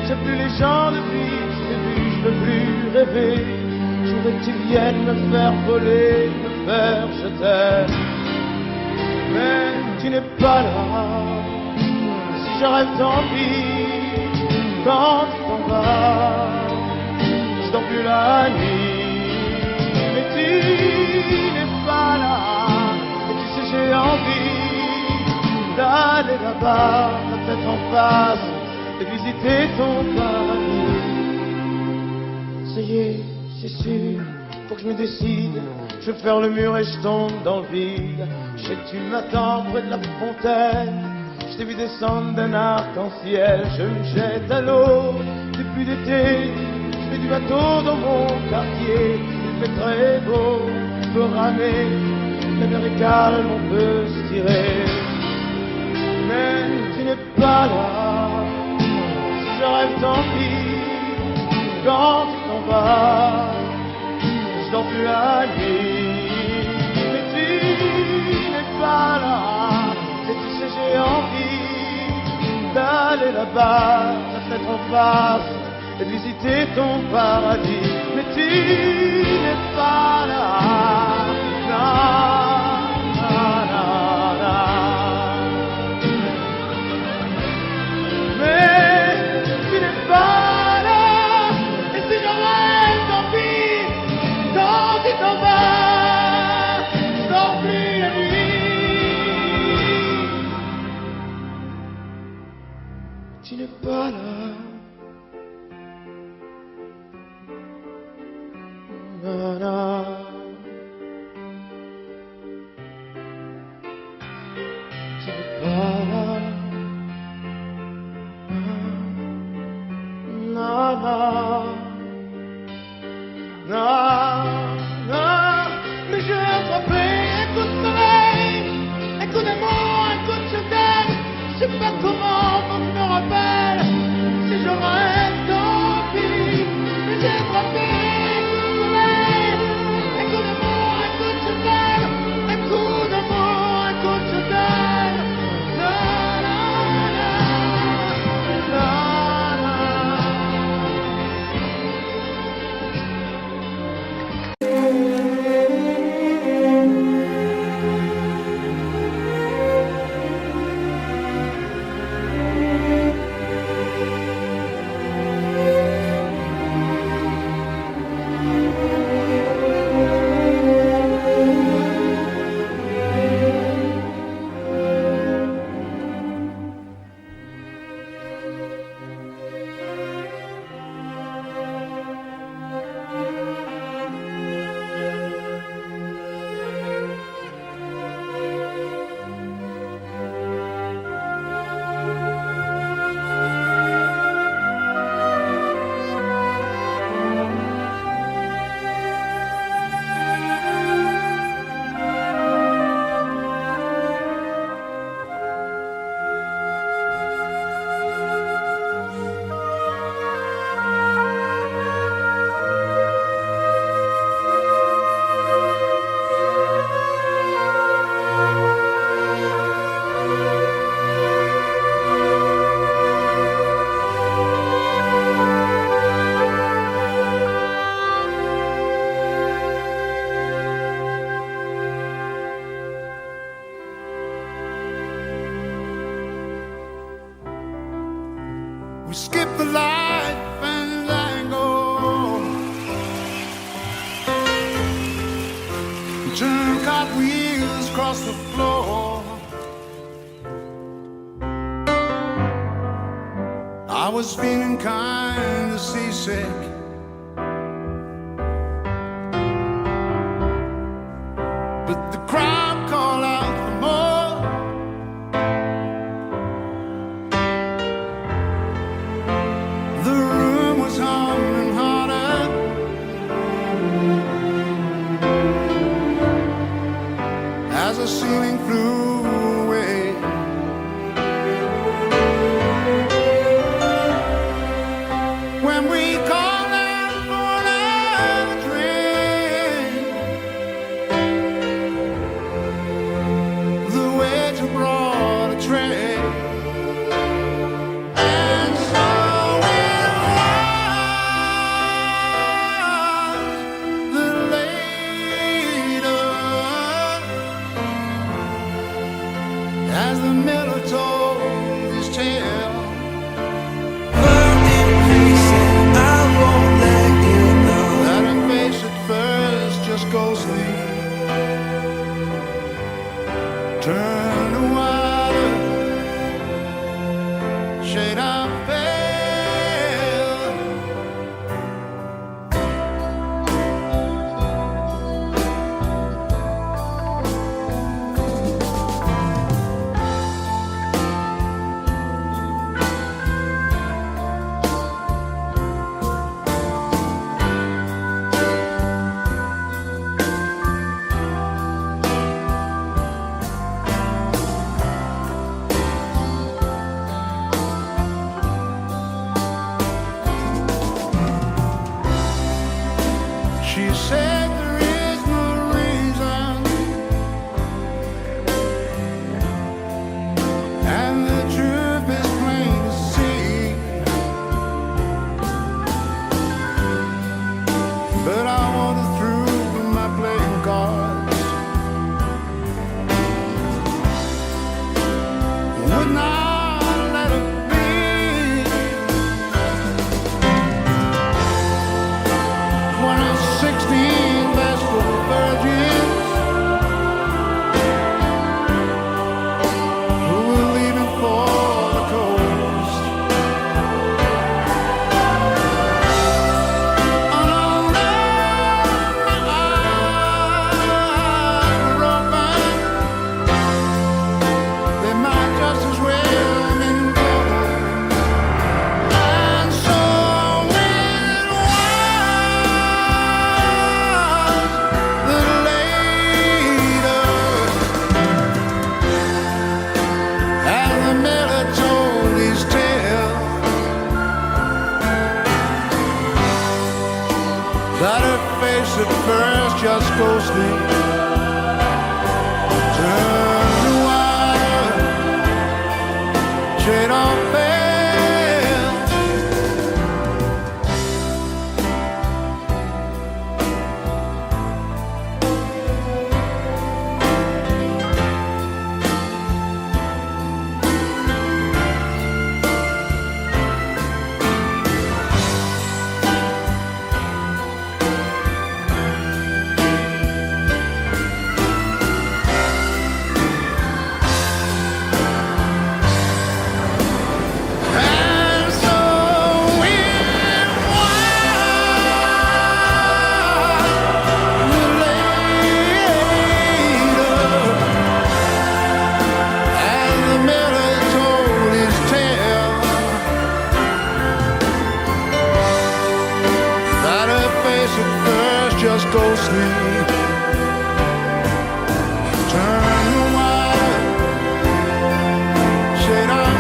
J'aime plus les gens depuis, je t'ai vu, je veux plus rêver. Je voudrais que tu viennes me faire voler, me faire je t'aime. Mais tu n'es pas là, si je rêve tant pis. Quand tu t'en vas, je dors plus la nuit. Mais tu n'es pas là, et tu sais j'ai envie d'aller là-bas, la tête en face, et visiter ton paradis. Ça y est, c'est sûr, faut que je me décide. Je vais faire le mur et je tombe dans le vide. Je sais que tu m'attends près de la fontaine. Je t'ai vu descendre d'un arc-en-ciel. Je me jette à l'eau, c'est plus d'été. Je fais du bateau dans mon quartier. Il fait très beau, je peux ramer. La mer est calme, on peut se tirer. Mais tu n'es pas là, si je rêve tant pis. Quand tu t'en m'en vas, je dors plus la nuit, mais tu n'es pas là. Et tu sais, j'ai envie d'aller là-bas, la fenêtre en face, et de visiter ton paradis, mais tu n'es pas là. Mais tu n'es pas là, et si je reste, tant pis, quand tu t'en vas, je dors plus la nuit. Tu n'es pas là. Na, na. Tu n'es pas là. Na, na. Na, na. Mais je vais attraper un coup de soleil, un coup d'amour, un coup de je t'aime. Je sais pas comment, faut que je me rappelle. Si je reste, tant pis. Mais j'ai attrapé un coup de soleil, un coup d'amour, un coup de je t'aime. Un coup d'amour, un coup de je t'aime. Na, na, na, na, na. We skip the life and angle, turn cartwheels across the floor. I was feeling kind of seasick, but the crowd called out for more. The room was humming harder, as the ceiling flew away. When we called out for another drink, the waiter brought a tray. And so it was that later, as the miller told his tale, Burning, facing out. at first just ghostly. Turn wide, trade off fair. Just ghostly. Turn wide, shade on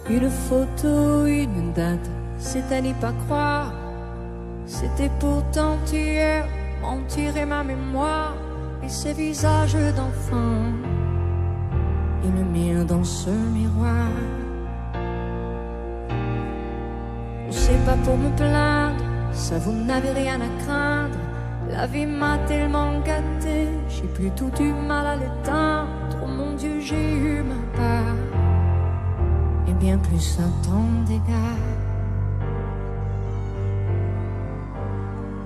Une photo, une date, c'est à n'y pas croire. C'était pourtant hier, mentirait ma mémoire. Et ces visages d'enfants, et le mien dans ce miroir. C'est pas pour me plaindre, ça vous n'avez rien à craindre. La vie m'a tellement gâté, j'ai plutôt du mal à l'éteindre. Oh mon Dieu, j'ai eu ma part, et bien plus un temps d'égards.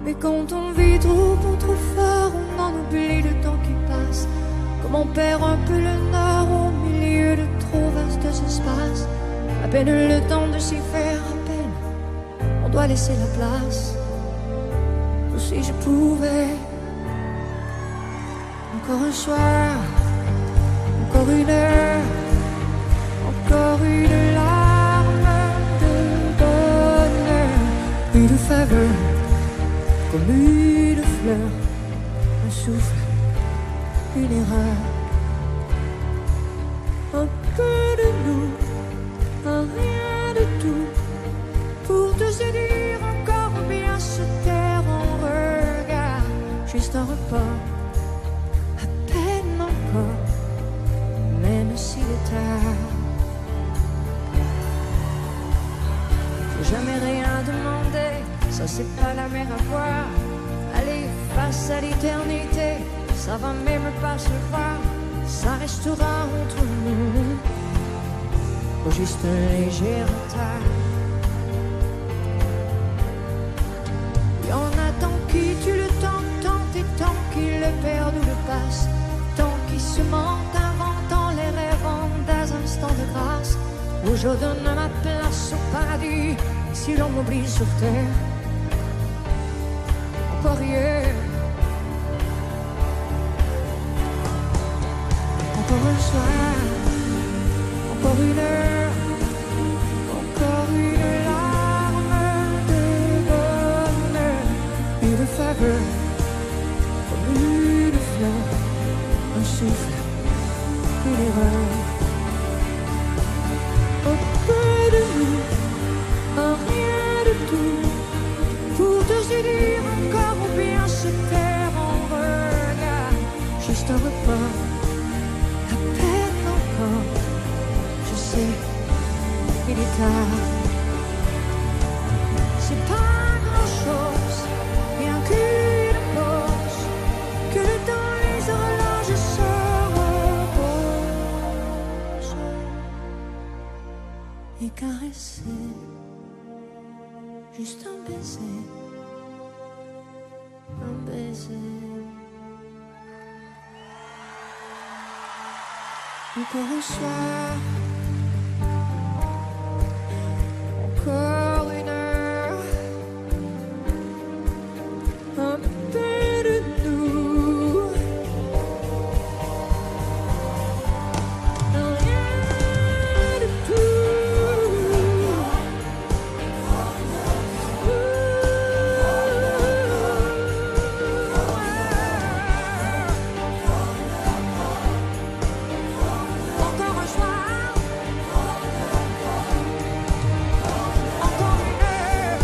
Mais quand on vit trop pour trop fort, on en oublie le temps qui passe. Comme on perd un peu le nord au milieu de trop vastes espaces. À peine le temps de s'y faire, à peine on doit laisser la place. Ou si je pouvais, encore un soir, encore une heure, encore une larme de bonheur, une faveur, comme une fleur, un souffle, une erreur, un peu de nous, un rien de tout, pour te séduire encore ou bien se taire en regard, juste un repas, à peine encore, même s'il est tard. J'ai jamais rien demandé, ça c'est pas la mer à voir. Allez, face à l'éternité, ça va même pas se voir. Ça restera entre nous, pour juste un léger retard. Y'en a tant qui tuent le temps, tant et tant qui le perdent ou le passent, tant qui se mentent, inventant les rêves en des instants de grâce, où je donne ma place au paradis, si l'on m'oublie sur terre. Encore rien, encore un soir, encore une heure, encore une larme de bonheur, une faveur, comme une fleur, un souffle, une erreur. Un peu de nous, un rien de tout, pour te séduire encore ou bien se taire en regard, juste un repas, à peine encore, je sais, il est tard. C'est pas grand chose, rien qu'une pause, juste un baiser, un baiser. Encore un soir, encore une heure, un peu de nous, rien de tout. Encore un soir, encore une heure,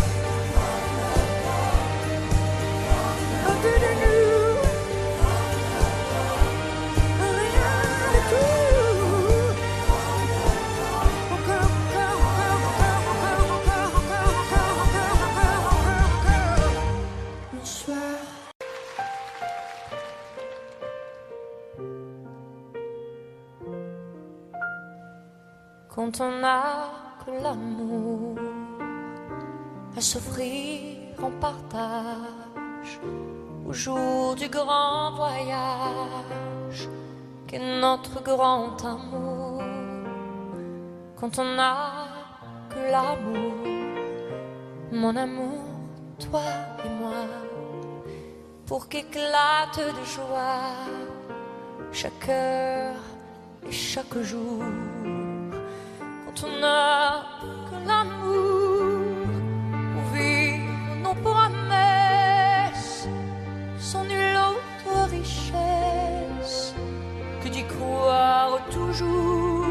un peu de nous, rien de tout. Encore, un soir. Quand on n'a que l'amour à s'offrir en partage au jour du grand voyage qu'est notre grand amour. Quand on n'a que l'amour, mon amour, toi et moi, pour qu'éclate de joie chaque heure et chaque jour. Quand on n'a que l'amour pour vivre nos promesses, sans nulle autre richesse que d'y croire toujours.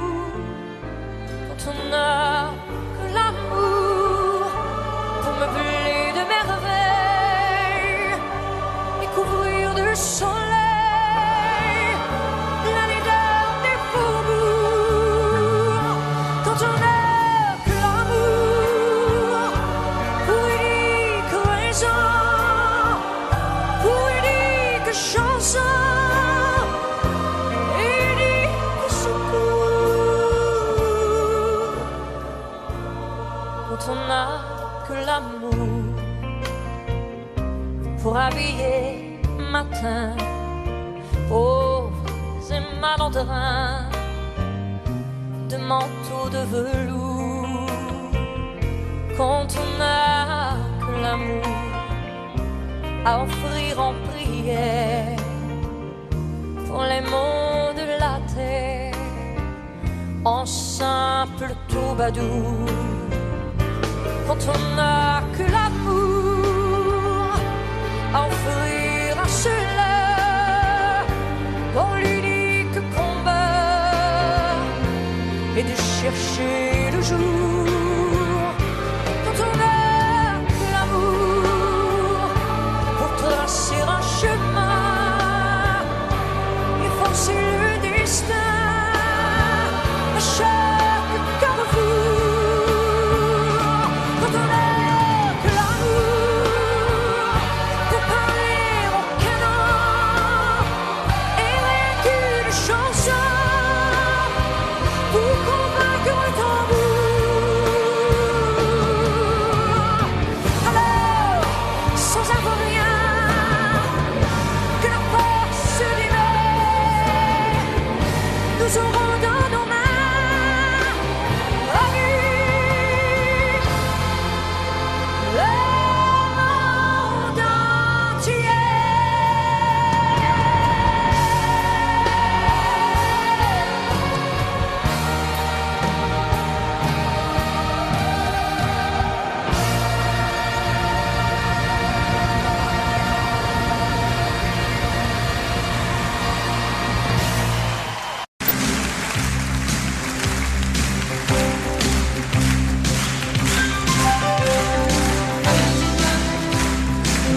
Quand on n'a que l'amour pour meubler de merveilles et couvrir de soleil la laideur des faubourgs. Quand on n'a que l'amour pour unique raison, pour unique chanson, unique secours. Quand on n'a que l'amour pour habiller matin pauvres et malandrins de manteaux de velours. Quand on n'a que l'amour à offrir en prière pour les maux de la terre en simple troubadour. Quand on n'a que l'amour à offrir à ceux-là dont l'unique combat est de chercher le jour. Quand on n'a que l'amour pour tracer un chemin et forcer le destin à chaque carrefour. Quand on n'a que l'amour pour parler au canon et rien qu'une chanson pour convaincre un tambour. Alors, sans avoir rien que la force d'aimer, nous aurons dans nos mains la vie, le monde entier.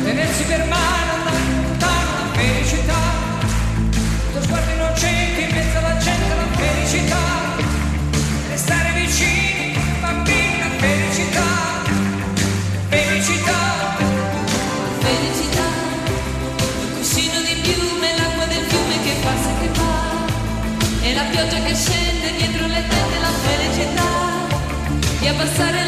Tenersi per mano, andare lontano la felicità, lo sguardo innocente in mezzo alla gente, la felicità, restare vicini, bambini, la felicità, felicità, Felicità, un cuscino di piume, l'acqua del fiume che passa e che va, e la pioggia che scende dietro le tende, la felicità di abbassare